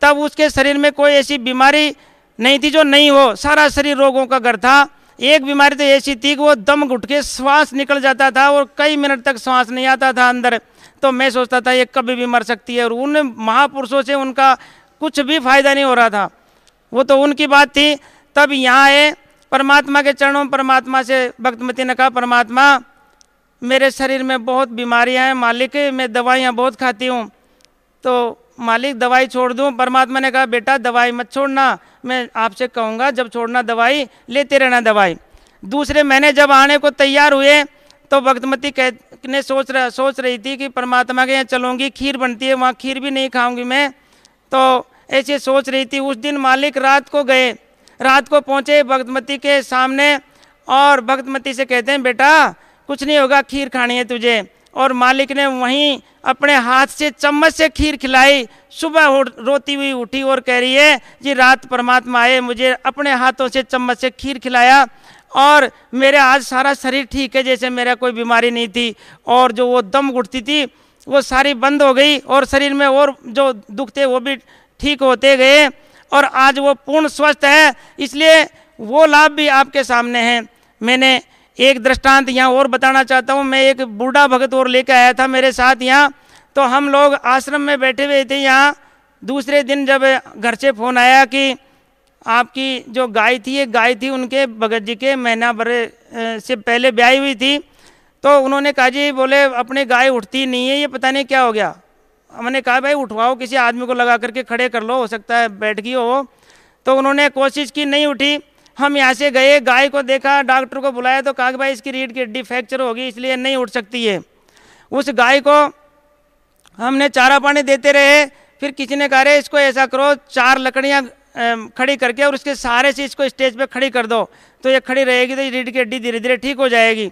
तब उसके शरीर में कोई ऐसी बीमारी नहीं थी जो नहीं हो। सारा शरीर रोगों का घर था। एक बीमारी तो ऐसी थी कि वो दम घुट के श्वास निकल जाता था और कई मिनट तक श्वास नहीं आता था अंदर। तो मैं सोचता था ये कभी भी मर सकती है, और उन महापुरुषों से उनका कुछ भी फायदा नहीं हो रहा था। वो तो उनकी बात थी। तब यहाँ आए परमात्मा के चरणों में, परमात्मा से भक्तमती ने कहा परमात्मा मेरे शरीर में बहुत बीमारियां हैं मालिक, मैं दवाइयाँ बहुत खाती हूँ, तो मालिक दवाई छोड़ दूँ। परमात्मा ने कहा बेटा दवाई मत छोड़ना, मैं आपसे कहूँगा जब छोड़ना दवाई लेते रहना दवाई। दूसरे महीने जब आने को तैयार हुए तो भक्तमती ने सोच रही थी कि परमात्मा के यहाँ चलूँगी, खीर बनती है वहाँ खीर भी नहीं खाऊंगी मैं, तो ऐसे सोच रही थी। उस दिन मालिक रात को गए, रात को पहुँचे भक्तमती के सामने और भक्तमती से कहते हैं बेटा कुछ नहीं होगा, खीर खानी है तुझे। और मालिक ने वहीं अपने हाथ से चम्मच से खीर खिलाई। सुबह रोती हुई उठी और कह रही है जी रात परमात्मा आए, मुझे अपने हाथों से चम्मच से खीर खिलाया और मेरे आज सारा शरीर ठीक है, जैसे मेरा कोई बीमारी नहीं थी। और जो वो दम घुटती थी वो सारी बंद हो गई और शरीर में और जो दुख थे वो भी ठीक होते गए और आज वो पूर्ण स्वस्थ है। इसलिए वो लाभ भी आपके सामने है। मैंने एक दृष्टांत यहाँ और बताना चाहता हूँ। मैं एक बूढ़ा भगत और लेकर आया था मेरे साथ यहाँ, तो हम लोग आश्रम में बैठे हुए थे यहाँ दूसरे दिन जब घर से फ़ोन आया कि आपकी जो गाय थी, एक गाय थी उनके भगत जी के महीना भर से पहले ब्याई हुई थी, तो उन्होंने कहा जी, बोले अपनी गाय उठती नहीं है, ये पता नहीं क्या हो गया। मैंने कहा भाई उठवाओ, किसी आदमी को लगा करके खड़े कर लो सकता है बैठ गई हो। तो उन्होंने कोशिश की, नहीं उठी। हम यहाँ से गए, गाय को देखा, डॉक्टर को बुलाया तो कहा कि भाई इसकी रीढ़ की हड्डी फ्रैक्चर होगी, इसलिए नहीं उठ सकती है। उस गाय को हमने चारा पानी देते रहे। फिर किसी ने कहा इसको ऐसा करो, 4 लकड़ियाँ खड़ी करके और उसके सहारे से इसको स्टेज पे खड़ी कर दो, तो ये खड़ी रहेगी तो रीढ़ की हड्डी धीरे धीरे ठीक हो जाएगी।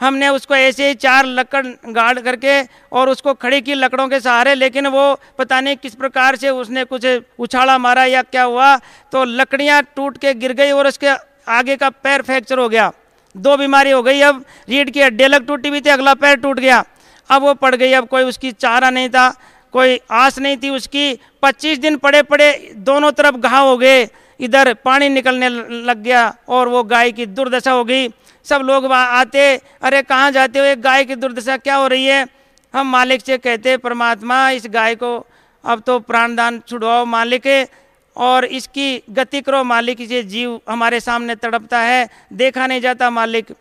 हमने उसको ऐसे ही 4 लकड़ गाड़ करके और उसको खड़ी की लकड़ों के सहारे, लेकिन वो पता नहीं किस प्रकार से उसने कुछ उछाला मारा या क्या हुआ, तो लकड़ियाँ टूट के गिर गई और उसके आगे का पैर फ्रैक्चर हो गया। 2 बीमारी हो गई। अब रीढ़ की हड्डी अलग टूटी हुई थी, अगला पैर टूट गया। अब वो पड़ गई। अब कोई उसकी चारा नहीं था, कोई आस नहीं थी उसकी। 25 दिन पड़े पड़े दोनों तरफ घाव हो गए, इधर पानी निकलने लग गया और वो गाय की दुर्दशा हो गई। सब लोग आते, अरे कहाँ जाते हो, एक गाय की दुर्दशा क्या हो रही है। हम मालिक से कहते, परमात्मा इस गाय को अब तो प्राणदान छुड़वाओ मालिक, और इसकी गति करो मालिक, इसे जीव हमारे सामने तड़पता है, देखा नहीं जाता मालिक।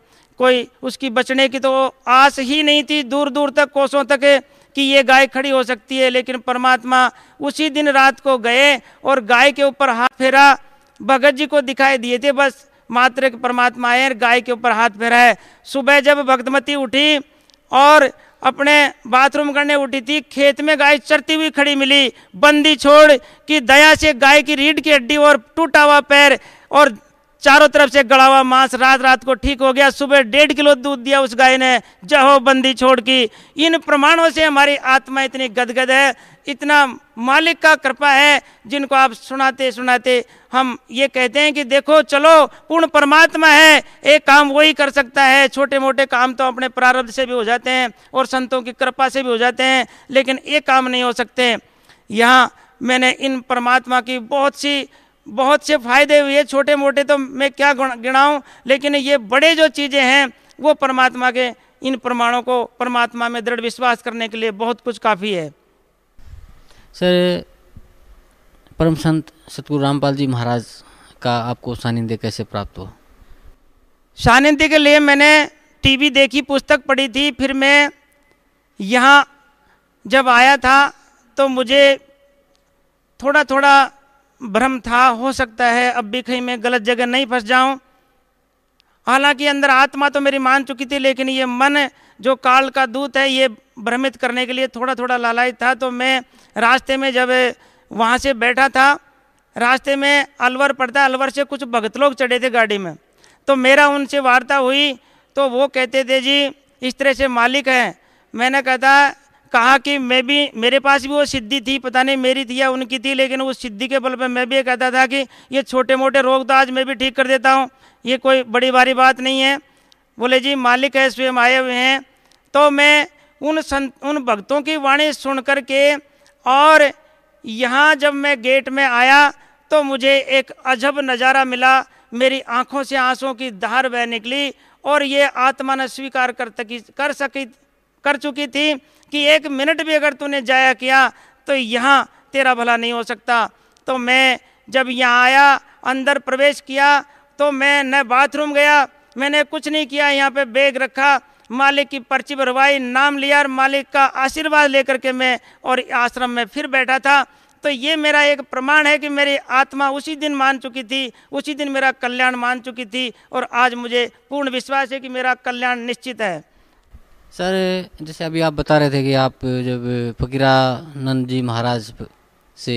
कोई उसकी बचने की तो आस ही नहीं थी दूर दूर तक, कोसों तक, कि ये गाय खड़ी हो सकती है। लेकिन परमात्मा उसी दिन रात को गए और गाय के ऊपर हाथ फेरा। भगत जी को दिखाई दिए थे बस मात्र परमात्मा आए, गाय के ऊपर हाथ फेरा है। सुबह जब भक्तमती उठी और अपने बाथरूम करने उठी थी, खेत में गाय चरती हुई खड़ी मिली। बंदी छोड़ की दया से गाय की रीढ़ की हड्डी और टूटा हुआ पैर और चारों तरफ से गड़ा हुआ मांस रात रात को ठीक हो गया। सुबह 1.5 किलो दूध दिया उस गाय ने, जहो बंदी छोड़ की। इन प्रमाणों से हमारी आत्मा इतनी गदगद है, इतना मालिक का कृपा है, जिनको आप सुनाते सुनाते हम ये कहते हैं कि देखो चलो, पूर्ण परमात्मा है, एक काम वही कर सकता है। छोटे मोटे काम तो अपने प्रारब्ध से भी हो जाते हैं और संतों की कृपा से भी हो जाते हैं, लेकिन ये काम नहीं हो सकते। यहाँ मैंने इन परमात्मा की बहुत से फायदे हुए, छोटे मोटे तो मैं क्या गिनाऊं, लेकिन ये बड़े जो चीज़ें हैं वो परमात्मा के इन प्रमाणों को परमात्मा में दृढ़ विश्वास करने के लिए बहुत कुछ काफ़ी है। सर, परम संत सतगुरु रामपाल जी महाराज का आपको सानिध्य कैसे प्राप्त हुआ? सानिध्य के लिए मैंने टीवी देखी, पुस्तक पढ़ी थी। फिर मैं यहाँ जब आया था तो मुझे थोड़ा थोड़ा भ्रम था, हो सकता है अब भी कहीं मैं गलत जगह नहीं फंस जाऊं। हालांकि अंदर आत्मा तो मेरी मान चुकी थी, लेकिन ये मन जो काल का दूत है, ये भ्रमित करने के लिए थोड़ा थोड़ा लालायित था। तो मैं रास्ते में जब वहाँ से बैठा था, रास्ते में अलवर पड़ता है, अलवर से कुछ भगत लोग चढ़े थे गाड़ी में, तो मेरा उनसे वार्ता हुई। तो वो कहते थे जी इस तरह से मालिक है। मैंने कहा कि मैं भी, मेरे पास भी वो सिद्धि थी, पता नहीं मेरी थी या उनकी थी, लेकिन उस सिद्धि के बल पर मैं भी ये कहता था कि ये छोटे मोटे रोग तो आज मैं भी ठीक कर देता हूँ, ये कोई बड़ी भारी बात नहीं है। बोले जी मालिक है, स्वयं आए हुए हैं। तो मैं उन भक्तों की वाणी सुन कर के, और यहाँ जब मैं गेट में आया तो मुझे एक अजब नज़ारा मिला। मेरी आँखों से आंसुओं की धार बह निकली, और ये आत्मा ने स्वीकार कर चुकी थी कि 1 मिनट भी अगर तूने जाया किया तो यहाँ तेरा भला नहीं हो सकता। तो मैं जब यहाँ आया, अंदर प्रवेश किया, तो मैं न बाथरूम गया, मैंने कुछ नहीं किया। यहाँ पे बैग रखा, मालिक की पर्ची भरवाई, नाम लिया और मालिक का आशीर्वाद लेकर के मैं और आश्रम में फिर बैठा था। तो ये मेरा एक प्रमाण है कि मेरी आत्मा उसी दिन मान चुकी थी, उसी दिन मेरा कल्याण मान चुकी थी, और आज मुझे पूर्ण विश्वास है कि मेरा कल्याण निश्चित है। सर, जैसे अभी आप बता रहे थे कि आप जब फकीरानंद जी महाराज से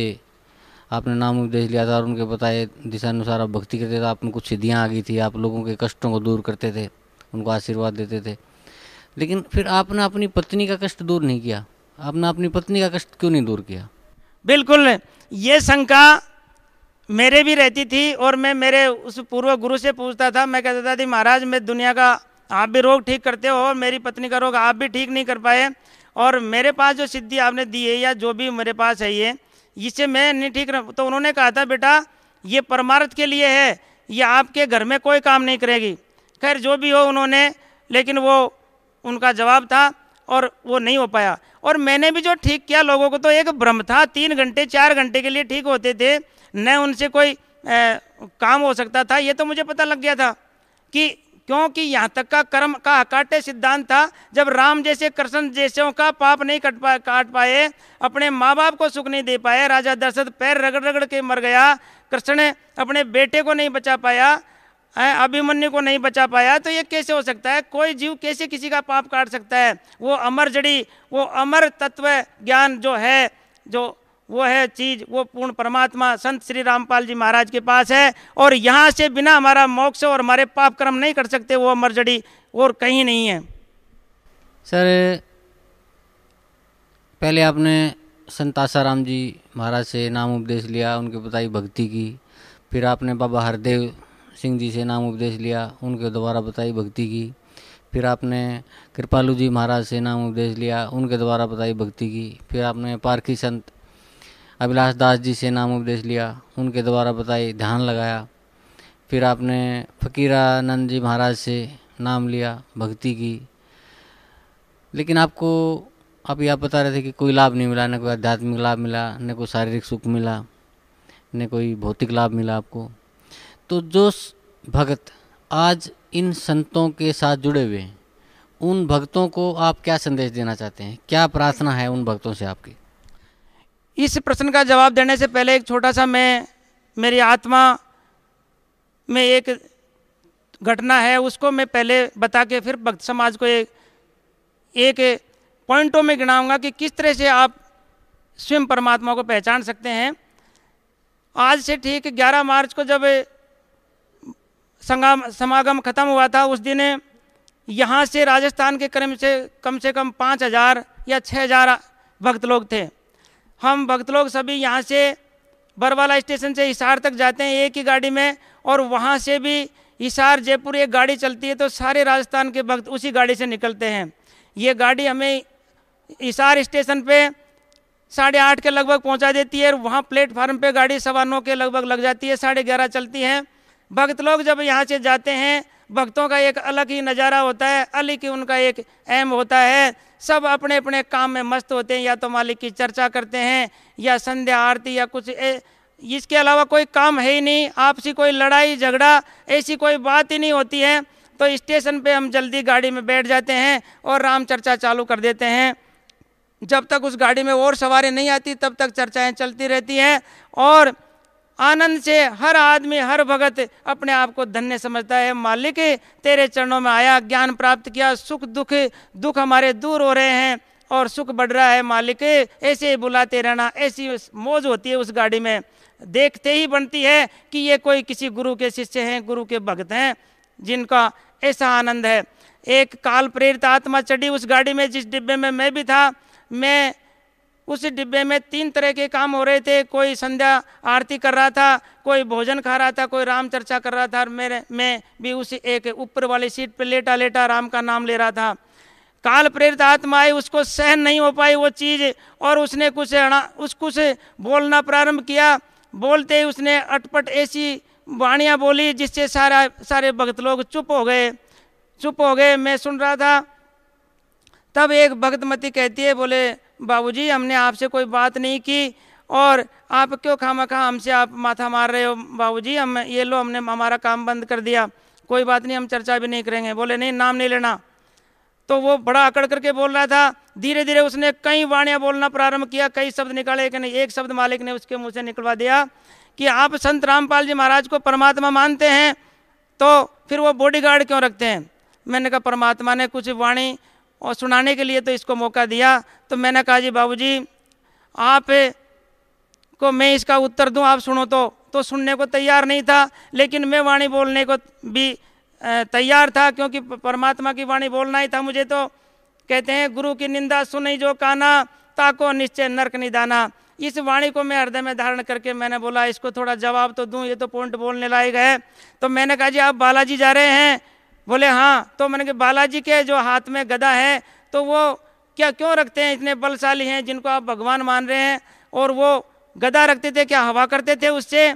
आपने नाम उपदेश लिया था और उनके बताए दिशानुसार आप भक्ति करते थे, आप में कुछ सिद्धियाँ आ गई थी, आप लोगों के कष्टों को दूर करते थे, उनको आशीर्वाद देते थे। लेकिन फिर आपने अपनी पत्नी का कष्ट दूर नहीं किया, आपने अपनी पत्नी का कष्ट क्यों नहीं दूर किया? बिल्कुल, ये शंका मेरे भी रहती थी, और मैं मेरे उस पूर्व गुरु से पूछता था। मैं कहता था महाराज, मैं दुनिया का आप भी रोग ठीक करते हो और मेरी पत्नी का रोग आप भी ठीक नहीं कर पाए, और मेरे पास जो सिद्धि आपने दी है या जो भी मेरे पास है ये, इससे मैं नहीं ठीक रह। तो उन्होंने कहा था बेटा ये परमार्थ के लिए है, ये आपके घर में कोई काम नहीं करेगी। खैर जो भी हो उन्होंने, लेकिन वो उनका जवाब था और वो नहीं हो पाया। और मैंने भी जो ठीक किया, लोगों को तो एक भ्रम था 3 घंटे 4 घंटे के लिए ठीक होते थे, न उनसे कोई काम हो सकता था। ये तो मुझे पता लग गया था कि क्योंकि यहाँ तक का कर्म का अकाट्य सिद्धांत था। जब राम जैसे कृष्ण जैसों का पाप नहीं काट पाए, अपने माँ बाप को सुख नहीं दे पाए, राजा दशरथ पैर रगड़ रगड़ के मर गया, कृष्ण अपने बेटे को नहीं बचा पाया, अभिमन्यु को नहीं बचा पाया, तो ये कैसे हो सकता है? कोई जीव कैसे किसी का पाप काट सकता है? वो अमर जड़ी, वो अमर तत्व ज्ञान जो है, जो वो है चीज, वो पूर्ण परमात्मा संत श्री रामपाल जी महाराज के पास है। और यहाँ से बिना हमारा मोक्ष और हमारे पाप कर्म नहीं कर सकते, वो अमर जड़ी और कहीं नहीं है। सर, पहले आपने संत आसाराम जी महाराज से नाम उपदेश लिया, उनके बताई भक्ति की। फिर आपने बाबा हरदेव सिंह जी से नाम उपदेश लिया, उनके द्वारा बताई भक्ति की। फिर आपने कृपालू जी महाराज से नाम उपदेश लिया, उनके द्वारा बताई भक्ति की। फिर आपने पारखी संत अभिलाष दास जी से नाम उपदेश लिया, उनके द्वारा बताई ध्यान लगाया। फिर आपने फकीरानंद जी महाराज से नाम लिया, भक्ति की। लेकिन आपको अभी आप बता रहे थे कि कोई लाभ नहीं मिला, न कोई आध्यात्मिक लाभ मिला, न कोई शारीरिक सुख मिला, न कोई भौतिक लाभ मिला आपको। तो जो भक्त आज इन संतों के साथ जुड़े हुए हैं, उन भक्तों को आप क्या संदेश देना चाहते हैं? क्या प्रार्थना है उन भक्तों से आपकी? इस प्रश्न का जवाब देने से पहले एक छोटा सा मेरी आत्मा में एक घटना है, उसको मैं पहले बता के फिर भक्त समाज को एक पॉइंटों में गिनाऊंगा कि किस तरह से आप स्वयं परमात्मा को पहचान सकते हैं। आज से ठीक 11 मार्च को जब समागम खत्म हुआ था, उस दिन यहाँ से राजस्थान के कम से कम 5,000 या 6,000 भक्त लोग थे। हम भक्त लोग सभी यहाँ से बरवाला स्टेशन से हिसार तक जाते हैं एक ही गाड़ी में, और वहाँ से भी हिसार जयपुर एक गाड़ी चलती है, तो सारे राजस्थान के भक्त उसी गाड़ी से निकलते हैं। ये गाड़ी हमें हिसार स्टेशन पे 8:30 के लगभग पहुँचा देती है, और वहाँ प्लेटफार्म पे गाड़ी 9:15 के लगभग लग जाती है, 11:30 चलती है। भक्त लोग जब यहाँ से जाते हैं, भक्तों का एक अलग ही नज़ारा होता है, अलग ही उनका एक एम होता है। सब अपने अपने काम में मस्त होते हैं, या तो मालिक की चर्चा करते हैं, या संध्या आरती, या कुछ इसके अलावा कोई काम है ही नहीं। आपसी कोई लड़ाई झगड़ा ऐसी कोई बात ही नहीं होती है। तो स्टेशन पे हम जल्दी गाड़ी में बैठ जाते हैं और राम चर्चा चालू कर देते हैं। जब तक उस गाड़ी में और सवारी नहीं आती तब तक चर्चाएं चलती रहती हैं, और आनंद से हर आदमी, हर भगत अपने आप को धन्य समझता है। मालिक तेरे चरणों में आया, ज्ञान प्राप्त किया, सुख दुख हमारे दूर हो रहे हैं और सुख बढ़ रहा है। मालिक ऐसे ही बुलाते रहना। ऐसी मौज होती है उस गाड़ी में, देखते ही बनती है कि ये कोई किसी गुरु के शिष्य हैं, गुरु के भक्त हैं, जिनका ऐसा आनंद है। एक काल प्रेरित आत्मा चढ़ी उस गाड़ी में, जिस डिब्बे में मैं भी था। मैं उस डिब्बे में 3 तरह के काम हो रहे थे। कोई संध्या आरती कर रहा था, कोई भोजन खा रहा था, कोई राम चर्चा कर रहा था, और मैं भी उस एक ऊपर वाली सीट पर लेटा लेटा राम का नाम ले रहा था। काल प्रेरित आत्मा आई, उसको सहन नहीं हो पाई वो चीज़, और उसने कुछ बोलना प्रारंभ किया। बोलते ही उसने अटपट ऐसी वाणियाँ बोली जिससे सारे भक्त लोग चुप हो गए। मैं सुन रहा था। तब एक भक्तमती कहती है, बोले बाबूजी हमने आपसे कोई बात नहीं की, और आप क्यों खामखा हमसे आप माथा मार रहे हो बाबूजी? हम ये लो, हमने हमारा काम बंद कर दिया, कोई बात नहीं, हम चर्चा भी नहीं करेंगे। बोले नहीं, नाम नहीं लेना। तो वो बड़ा अकड़ करके बोल रहा था। धीरे धीरे उसने कई वाणियाँ बोलना प्रारंभ किया, कई शब्द निकाले, कि नहीं एक शब्द मालिक ने उसके मुँह से निकलवा दिया कि आप संत रामपाल जी महाराज को परमात्मा मानते हैं, तो फिर वो बॉडीगार्ड क्यों रखते हैं? मैंने कहा परमात्मा ने कुछ वाणी और सुनाने के लिए तो इसको मौका दिया। तो मैंने कहा जी बाबूजी आप को मैं इसका उत्तर दूं, आप सुनो। तो सुनने को तैयार नहीं था, लेकिन मैं वाणी बोलने को भी तैयार था, क्योंकि परमात्मा की वाणी बोलना ही था मुझे। तो कहते हैं गुरु की निंदा सुनी जो काना, ताको निश्चय नरक निदाना। इस वाणी को मैं हृदय में धारण करके मैंने बोला इसको थोड़ा जवाब तो दूं, ये तो पॉइंट बोलने लायक है। तो मैंने कहा जी आप बालाजी जा रहे हैं? बोले हाँ। तो मैंने कहा बालाजी के जो हाथ में गदा है, तो वो क्यों रखते हैं? इतने बलशाली हैं जिनको आप भगवान मान रहे हैं, और वो गदा रखते थे, क्या हवा करते थे उससे?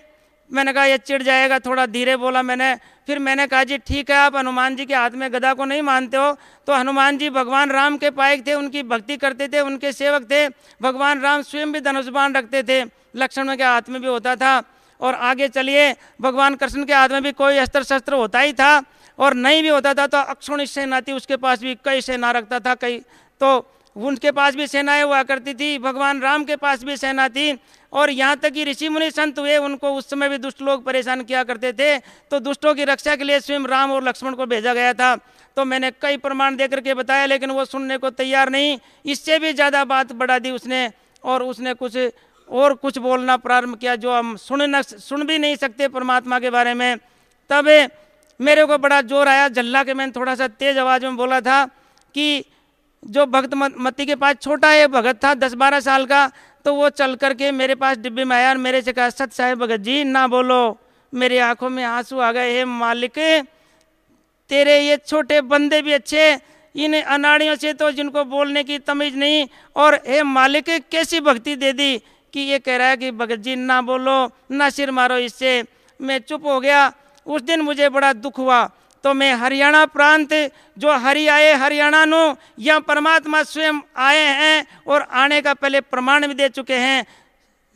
मैंने कहा ये चिढ़ जाएगा, थोड़ा धीरे बोला मैंने। फिर मैंने कहा जी ठीक है, आप हनुमान जी के हाथ में गदा को नहीं मानते हो, तो हनुमान जी भगवान राम के पायक थे, उनकी भक्ति करते थे, उनके सेवक थे। भगवान राम स्वयं भी धनुष बाण रखते थे, लक्ष्मण के हाथ में भी होता था। और आगे चलिए, भगवान कृष्ण के हाथ में भी कोई अस्त्र शस्त्र होता ही था, और नहीं भी होता था तो अक्षौणी सेना थी, उसके पास भी कई सेना रखता था, कई तो उनके पास भी सेनाएं हुआ करती थी। भगवान राम के पास भी सेना थी। और यहाँ तक कि ऋषि मुनि संत हुए, उनको उस समय भी दुष्ट लोग परेशान किया करते थे, तो दुष्टों की रक्षा के लिए स्वयं राम और लक्ष्मण को भेजा गया था। तो मैंने कई प्रमाण दे करके बताया, लेकिन वो सुनने को तैयार नहीं। इससे भी ज़्यादा बात बढ़ा दी उसने, और उसने कुछ बोलना प्रारंभ किया जो हम सुन भी नहीं सकते परमात्मा के बारे में। तब मेरे को बड़ा जोर आया, झल्ला के मैंने थोड़ा सा तेज आवाज़ में बोला था कि जो भक्त मती के पास छोटा एक भगत था 10-12 साल का, तो वो चल करके मेरे पास डिब्बे में आया और मेरे से कहा, सच साहेब भगत जी ना बोलो। मेरी आंखों में आंसू आ गए। हे मालिक, तेरे ये छोटे बंदे भी अच्छे, इन अनाड़ियों से तो जिनको बोलने की तमीज नहीं, और हे मालिक कैसी भक्ति दे दी कि ये कह रहा है कि भगत जी ना बोलो, ना सिर मारो इससे। मैं चुप हो गया। उस दिन मुझे बड़ा दुख हुआ। तो मैं हरियाणा प्रांत जो हरि आए हरियाणा नो, यहाँ परमात्मा स्वयं आए हैं और आने का पहले प्रमाण भी दे चुके हैं।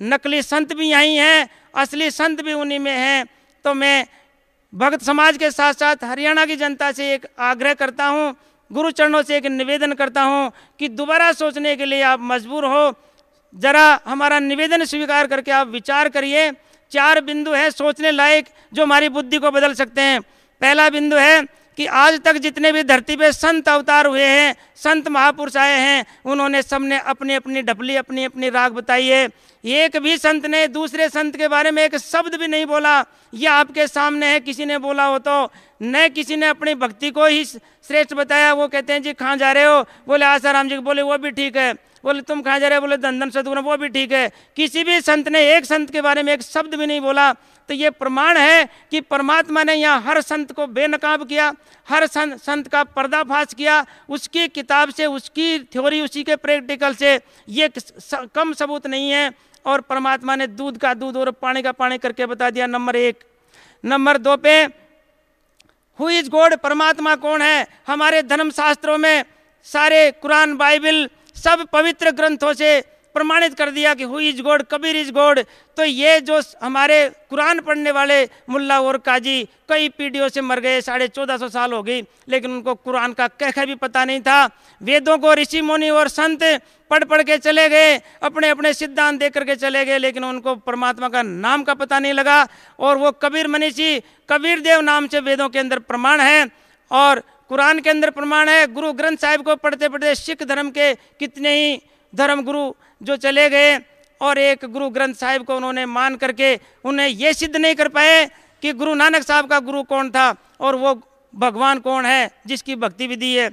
नकली संत भी यहीं हैं, असली संत भी उन्हीं में हैं। तो मैं भक्त समाज के साथ साथ हरियाणा की जनता से एक आग्रह करता हूँ, गुरु चरणों से एक निवेदन करता हूँ कि दोबारा सोचने के लिए आप मजबूर हो। जरा हमारा निवेदन स्वीकार करके आप विचार करिए। 4 बिंदु है सोचने लायक जो हमारी बुद्धि को बदल सकते हैं। पहला बिंदु है कि आज तक जितने भी धरती पे संत अवतार हुए हैं, संत महापुरुष आए हैं, उन्होंने सबने अपनी अपनी ढपली, अपनी अपनी राग बताई है। एक भी संत ने दूसरे संत के बारे में एक शब्द भी नहीं बोला। यह आपके सामने है, किसी ने बोला हो तो। न किसी ने अपनी भक्ति को ही श्रेष्ठ बताया। वो कहते हैं जी कहाँ जा रहे हो, बोले आसाराम जी, बोले वो भी ठीक है। बोले तुम कहाँ जा रहे हो, बोले धन सदगुरु, वो भी ठीक है। किसी भी संत ने एक संत के बारे में एक शब्द भी नहीं बोला। तो ये प्रमाण है कि परमात्मा ने यहाँ हर संत को बेनकाब किया, हर संत का पर्दाफाश किया, उसकी किताब से, उसकी थ्योरी, उसी के प्रैक्टिकल से। ये कम सबूत नहीं है। और परमात्मा ने दूध का दूध और पानी का पानी करके बता दिया, नंबर 1। नंबर 2 पे हु इज गॉड, परमात्मा कौन है। हमारे धर्म शास्त्रों में सारे कुरान, बाइबल, सब पवित्र ग्रंथों से प्रमाणित कर दिया कि who is God, Kabir is God. तो ये जो हमारे कुरान पढ़ने वाले मुल्ला और काजी कई पीढ़ियों से मर गए, 1450 साल हो गई, लेकिन उनको कुरान का कह भी पता नहीं था। वेदों को ऋषि मुनि और संत पढ़ के चले गए, अपने अपने सिद्धांत दे करके चले गए, लेकिन उनको परमात्मा का नाम का पता नहीं लगा। और वो कबीर मनीषी, कबीर देव नाम से वेदों के अंदर प्रमाण है और कुरान के अंदर प्रमाण है। गुरु ग्रंथ साहिब को पढ़ते पढ़ते सिख धर्म के कितने ही धर्म गुरु जो चले गए, और एक गुरु ग्रंथ साहिब को उन्होंने मान करके उन्हें ये सिद्ध नहीं कर पाए कि गुरु नानक साहब का गुरु कौन था और वो भगवान कौन है जिसकी भक्ति विधि है।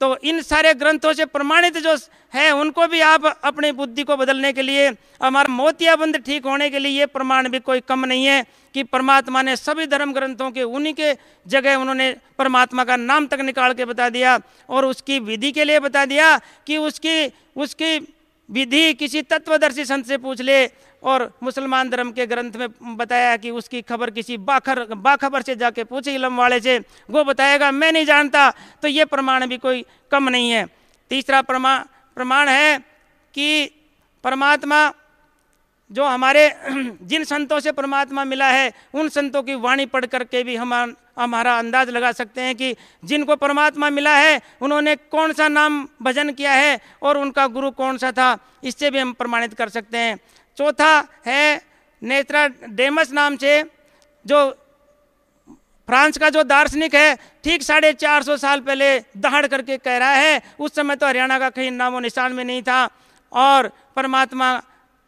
तो इन सारे ग्रंथों से प्रमाणित जो है, उनको भी आप अपनी बुद्धि को बदलने के लिए, हमारा मोतियाबंद ठीक होने के लिए, ये प्रमाण भी कोई कम नहीं है कि परमात्मा ने सभी धर्म ग्रंथों के उन्हीं के जगह उन्होंने परमात्मा का नाम तक निकाल के बता दिया और उसकी विधि के लिए बता दिया कि उसकी विधि किसी तत्वदर्शी संत से पूछ ले। और मुसलमान धर्म के ग्रंथ में बताया कि उसकी खबर किसी बाखबर से जाके पूछे, इलम वाले से, वो बताएगा मैं नहीं जानता। तो ये प्रमाण भी कोई कम नहीं है। तीसरा प्रमाण है कि परमात्मा जो हमारे जिन संतों से परमात्मा मिला है, उन संतों की वाणी पढ़ करके भी हमारा अंदाज लगा सकते हैं कि जिनको परमात्मा मिला है उन्होंने कौन सा नाम भजन किया है और उनका गुरु कौन सा था। इससे भी हम प्रमाणित कर सकते हैं। चौथा है नोस्ट्राडेमस नाम से, जो फ्रांस का जो दार्शनिक है, ठीक 450 साल पहले दहाड़ करके कह रहा है। उस समय तो हरियाणा का कहीं नामो निशान में नहीं था और परमात्मा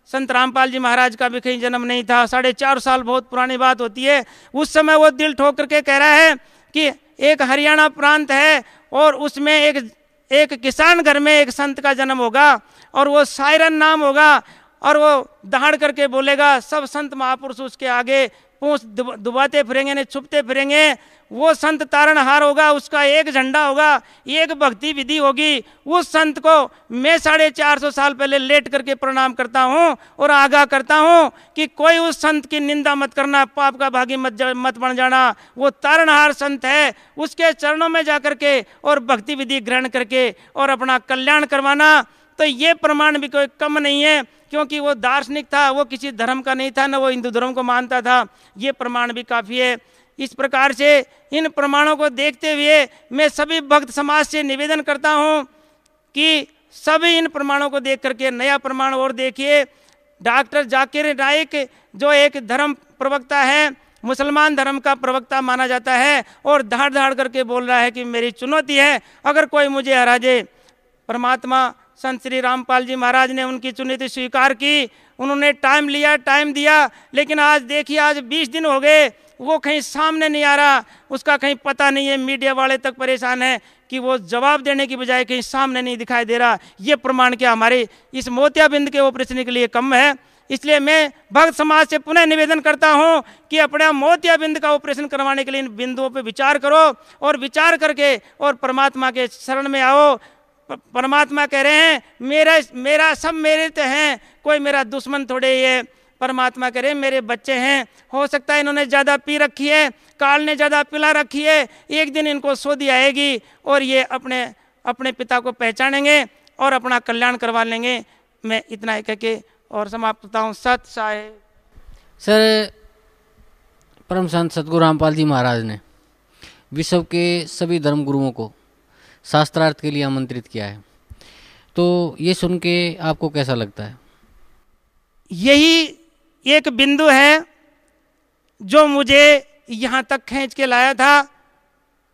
संत रामपाल जी महाराज का भी कहीं जन्म नहीं था। 450 साल बहुत पुरानी बात होती है। उस समय वो दिल ठोक करके कह रहा है कि एक हरियाणा प्रांत है और उसमें एक किसान घर में एक संत का जन्म होगा और वो सायरन नाम होगा और वो दहाड़ करके बोलेगा, सब संत महापुरुष उसके आगे पूंछ दुबाते फिरेंगे, नहीं छुपते फिरेंगे। वो संत तारणहार होगा, उसका एक झंडा होगा, एक भक्ति विधि होगी। उस संत को मैं 450 साल पहले लेट करके प्रणाम करता हूँ और आगाह करता हूँ कि कोई उस संत की निंदा मत करना, पाप का भागी मत बन जाना। वो तारणहार संत है, उसके चरणों में जा करके और भक्ति विधि ग्रहण करके और अपना कल्याण करवाना। तो ये प्रमाण भी कोई कम नहीं है, क्योंकि वो दार्शनिक था, वो किसी धर्म का नहीं था, न वो हिंदू धर्म को मानता था। ये प्रमाण भी काफ़ी है। इस प्रकार से इन प्रमाणों को देखते हुए मैं सभी भक्त समाज से निवेदन करता हूँ कि सभी इन प्रमाणों को देख करके नया प्रमाण और देखिए। डॉक्टर जाकिर नाइक जो एक धर्म प्रवक्ता है, मुसलमान धर्म का प्रवक्ता माना जाता है, और धाड़ धाड़ करके बोल रहा है कि मेरी चुनौती है, अगर कोई मुझे हरा दे। परमात्मा संत श्री रामपाल जी महाराज ने उनकी चुनौती स्वीकार की, उन्होंने टाइम लिया, टाइम दिया, लेकिन आज देखिए, आज 20 दिन हो गए, वो कहीं सामने नहीं आ रहा, उसका कहीं पता नहीं है। मीडिया वाले तक परेशान है कि वो जवाब देने की बजाय कहीं सामने नहीं दिखाई दे रहा। ये प्रमाण क्या हमारे इस मोतियाबिंद के ऑपरेशन के लिए कम है? इसलिए मैं भक्त समाज से पुनः निवेदन करता हूं कि अपने मोतियाबिंद का ऑपरेशन करवाने के लिए इन बिंदुओं पर विचार करो और विचार करके और परमात्मा के शरण में आओ। परमात्मा कह रहे हैं मेरा सब मेरे तो हैं, कोई मेरा दुश्मन थोड़े ही है। परमात्मा कह रहे हैं मेरे बच्चे हैं, हो सकता है इन्होंने ज़्यादा पी रखी है, काल ने ज़्यादा पिला रखी है, एक दिन इनको सोधी आएगी और ये अपने पिता को पहचानेंगे और अपना कल्याण करवा लेंगे। मैं इतना ही कह के और समाप्त करता हूँ। सत साहेब। सर, परम संत सतगुरु रामपाल जी महाराज ने विश्व के सभी धर्म गुरुओं को शास्त्रार्थ के लिए आमंत्रित किया है, तो ये सुन के आपको कैसा लगता है? यही एक बिंदु है जो मुझे यहाँ तक खींच के लाया था,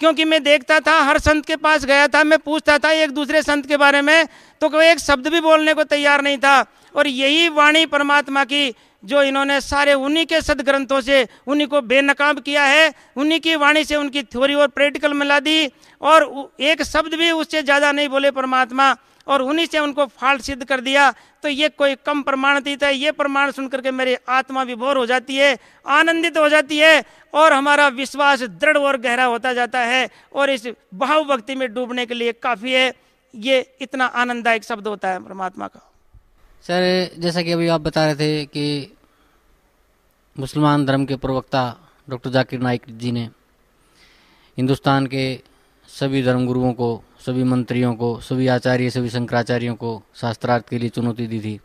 क्योंकि मैं देखता था हर संत के पास गया था, मैं पूछता था एक दूसरे संत के बारे में, तो कोई एक शब्द भी बोलने को तैयार नहीं था। और यही वाणी परमात्मा की जो इन्होंने सारे उन्हीं के सदग्रंथों से उन्हीं को बेनकाब किया है, उन्हीं की वाणी से उनकी थ्योरी और प्रैक्टिकल मिला दी, और एक शब्द भी उससे ज़्यादा नहीं बोले परमात्मा, और उन्हीं से उनको फाल्ट सिद्ध कर दिया। तो ये कोई कम प्रमाणित है? ये प्रमाण सुन करके मेरी आत्मा विभोर हो जाती है, आनंदित हो जाती है, और हमारा विश्वास दृढ़ और गहरा होता जाता है, और इस भाव भक्ति में डूबने के लिए काफ़ी है। ये इतना आनंददायक शब्द होता है परमात्मा का। सर, जैसा कि अभी आप बता रहे थे कि मुसलमान धर्म के प्रवक्ता डॉक्टर जाकिर नाइक जी ने हिंदुस्तान के सभी धर्म गुरुओं को, सभी मंत्रियों को, सभी आचार्य, सभी शंकराचार्यों को शास्त्रार्थ के लिए चुनौती दी थी,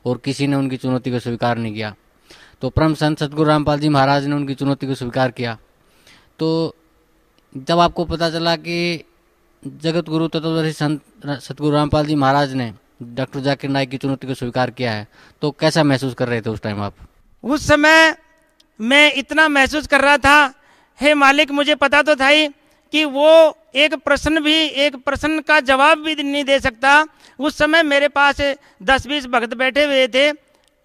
और किसी ने उनकी चुनौती को स्वीकार नहीं किया। तो परम संत सतगुरु रामपाल जी महाराज ने उनकी चुनौती को स्वीकार किया। तो जब आपको पता चला कि जगत गुरु तत्वदर्शी संत सतगुरु रामपाल जी महाराज ने डॉक्टर जाकिर नाइक की चुनौती को स्वीकार किया है, तो कैसा महसूस कर रहे थे उस टाइम आप? उस समय मैं इतना महसूस कर रहा था, हे मालिक, मुझे पता तो था ही कि वो एक प्रश्न का जवाब भी नहीं दे सकता। उस समय मेरे पास 10-20 भक्त बैठे हुए थे,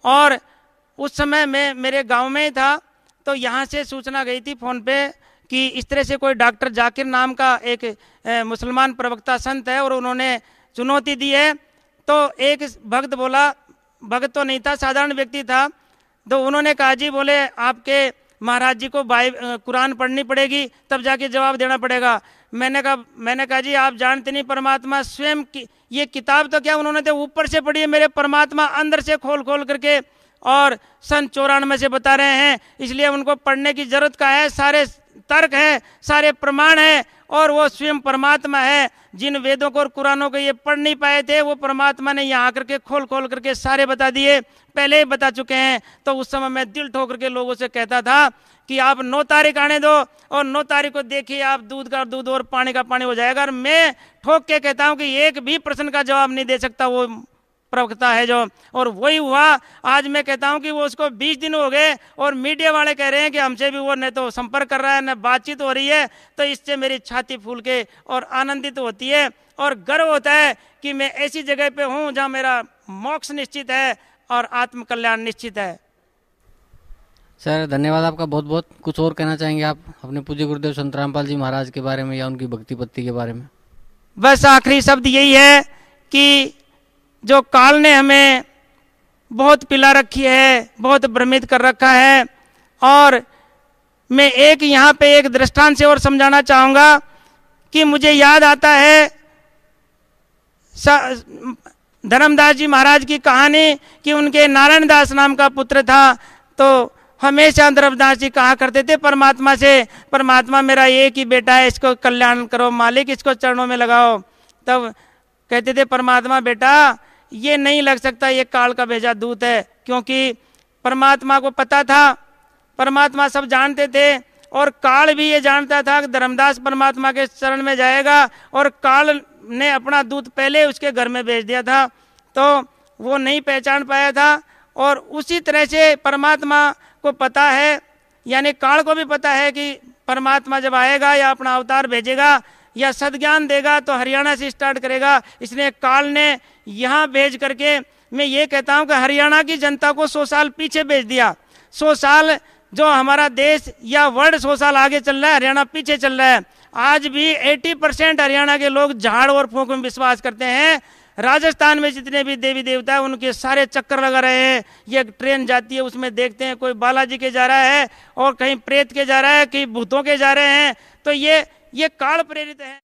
और उस समय मैं मेरे गांव में ही था। तो यहाँ से सूचना गई थी फ़ोन पे कि इस तरह से कोई डॉक्टर जाकिर नाम का एक मुसलमान प्रवक्ता संत है और उन्होंने चुनौती दी है। तो एक भक्त बोला, भक्त तो नहीं था, साधारण व्यक्ति था, तो उन्होंने कहा जी, बोले आपके महाराज जी को कुरान पढ़नी पड़ेगी, तब जाके जवाब देना पड़ेगा। मैंने कहा जी, आप जानते नहीं, परमात्मा स्वयं की ये किताब तो क्या उन्होंने तो ऊपर से पढ़ी है, मेरे परमात्मा अंदर से खोल करके और सन 94 से बता रहे हैं, इसलिए उनको पढ़ने की जरूरत का है। सारे तर्क है, सारे प्रमाण है, और वो स्वयं परमात्मा है। जिन वेदों को और कुरानों को ये पढ़ नहीं पाए थे, वो परमात्मा ने यहाँ आकर के खोल करके सारे बता दिए, पहले ही बता चुके हैं। तो उस समय मैं दिल ठोक करके लोगों से कहता था कि आप 9 तारीख आने दो, और 9 तारीख को देखिए आप दूध का दूध और पानी का पानी हो जाएगा। और मैं ठोक के कहता हूँ कि एक भी प्रश्न का जवाब नहीं दे सकता वो प्रवक्ता है जो, और वही हुआ। आज मैं कहता हूं कि वो उसको 20 दिन हो गए, और मीडिया वाले कह रहे हैं कि हमसे भी वो न तो संपर्क कर रहा है, न बातचीत हो रही है। तो इससे मेरी छाती फूल के और आनंदित होती है, और गर्व होता है कि मैं ऐसी जगह पे हूं जहां मेरा मोक्ष निश्चित है और आत्म कल्याण निश्चित है। सर, धन्यवाद आपका बहुत बहुत। कुछ और कहना चाहेंगे आप अपने पूज्य गुरुदेव संत रामपाल जी महाराज के बारे में या उनकी भक्ति पत्ति के बारे में? बस आखिरी शब्द यही है कि जो काल ने हमें बहुत पिला रखी है, बहुत भ्रमित कर रखा है, और मैं एक यहाँ पे एक दृष्टांत से और समझाना चाहूँगा कि मुझे याद आता है धर्मदास जी महाराज की कहानी कि उनके नारायण दास नाम का पुत्र था। तो हमेशा धर्मदास जी कहा करते थे परमात्मा से, परमात्मा मेरा एक ही बेटा है, इसको कल्याण करो मालिक, इसको चरणों में लगाओ। तब कहते थे परमात्मा बेटा ये नहीं लग सकता, ये काल का भेजा दूत है, क्योंकि परमात्मा को पता था, परमात्मा सब जानते थे और काल भी ये जानता था कि धर्मदास परमात्मा के शरण में जाएगा, और काल ने अपना दूत पहले उसके घर में भेज दिया था, तो वो नहीं पहचान पाया था। और उसी तरह से परमात्मा को पता है, यानी काल को भी पता है कि परमात्मा जब आएगा या अपना अवतार भेजेगा या सद्ज्ञान देगा तो हरियाणा से स्टार्ट करेगा। इसलिए काल ने यहाँ भेज करके, मैं ये कहता हूँ कि हरियाणा की जनता को 100 साल पीछे भेज दिया। 100 साल जो हमारा देश या वर्ल्ड 100 साल आगे चल रहा है, हरियाणा पीछे चल रहा है। आज भी 80% हरियाणा के लोग झाड़ और फूंक में विश्वास करते हैं। राजस्थान में जितने भी देवी देवता है उनके सारे चक्कर लगा रहे हैं। ये ट्रेन जाती है उसमें देखते हैं कोई बालाजी के जा रहा है और कहीं प्रेत के जा रहा है, कहीं भूतों के जा रहे हैं। तो ये काल प्रेरित है।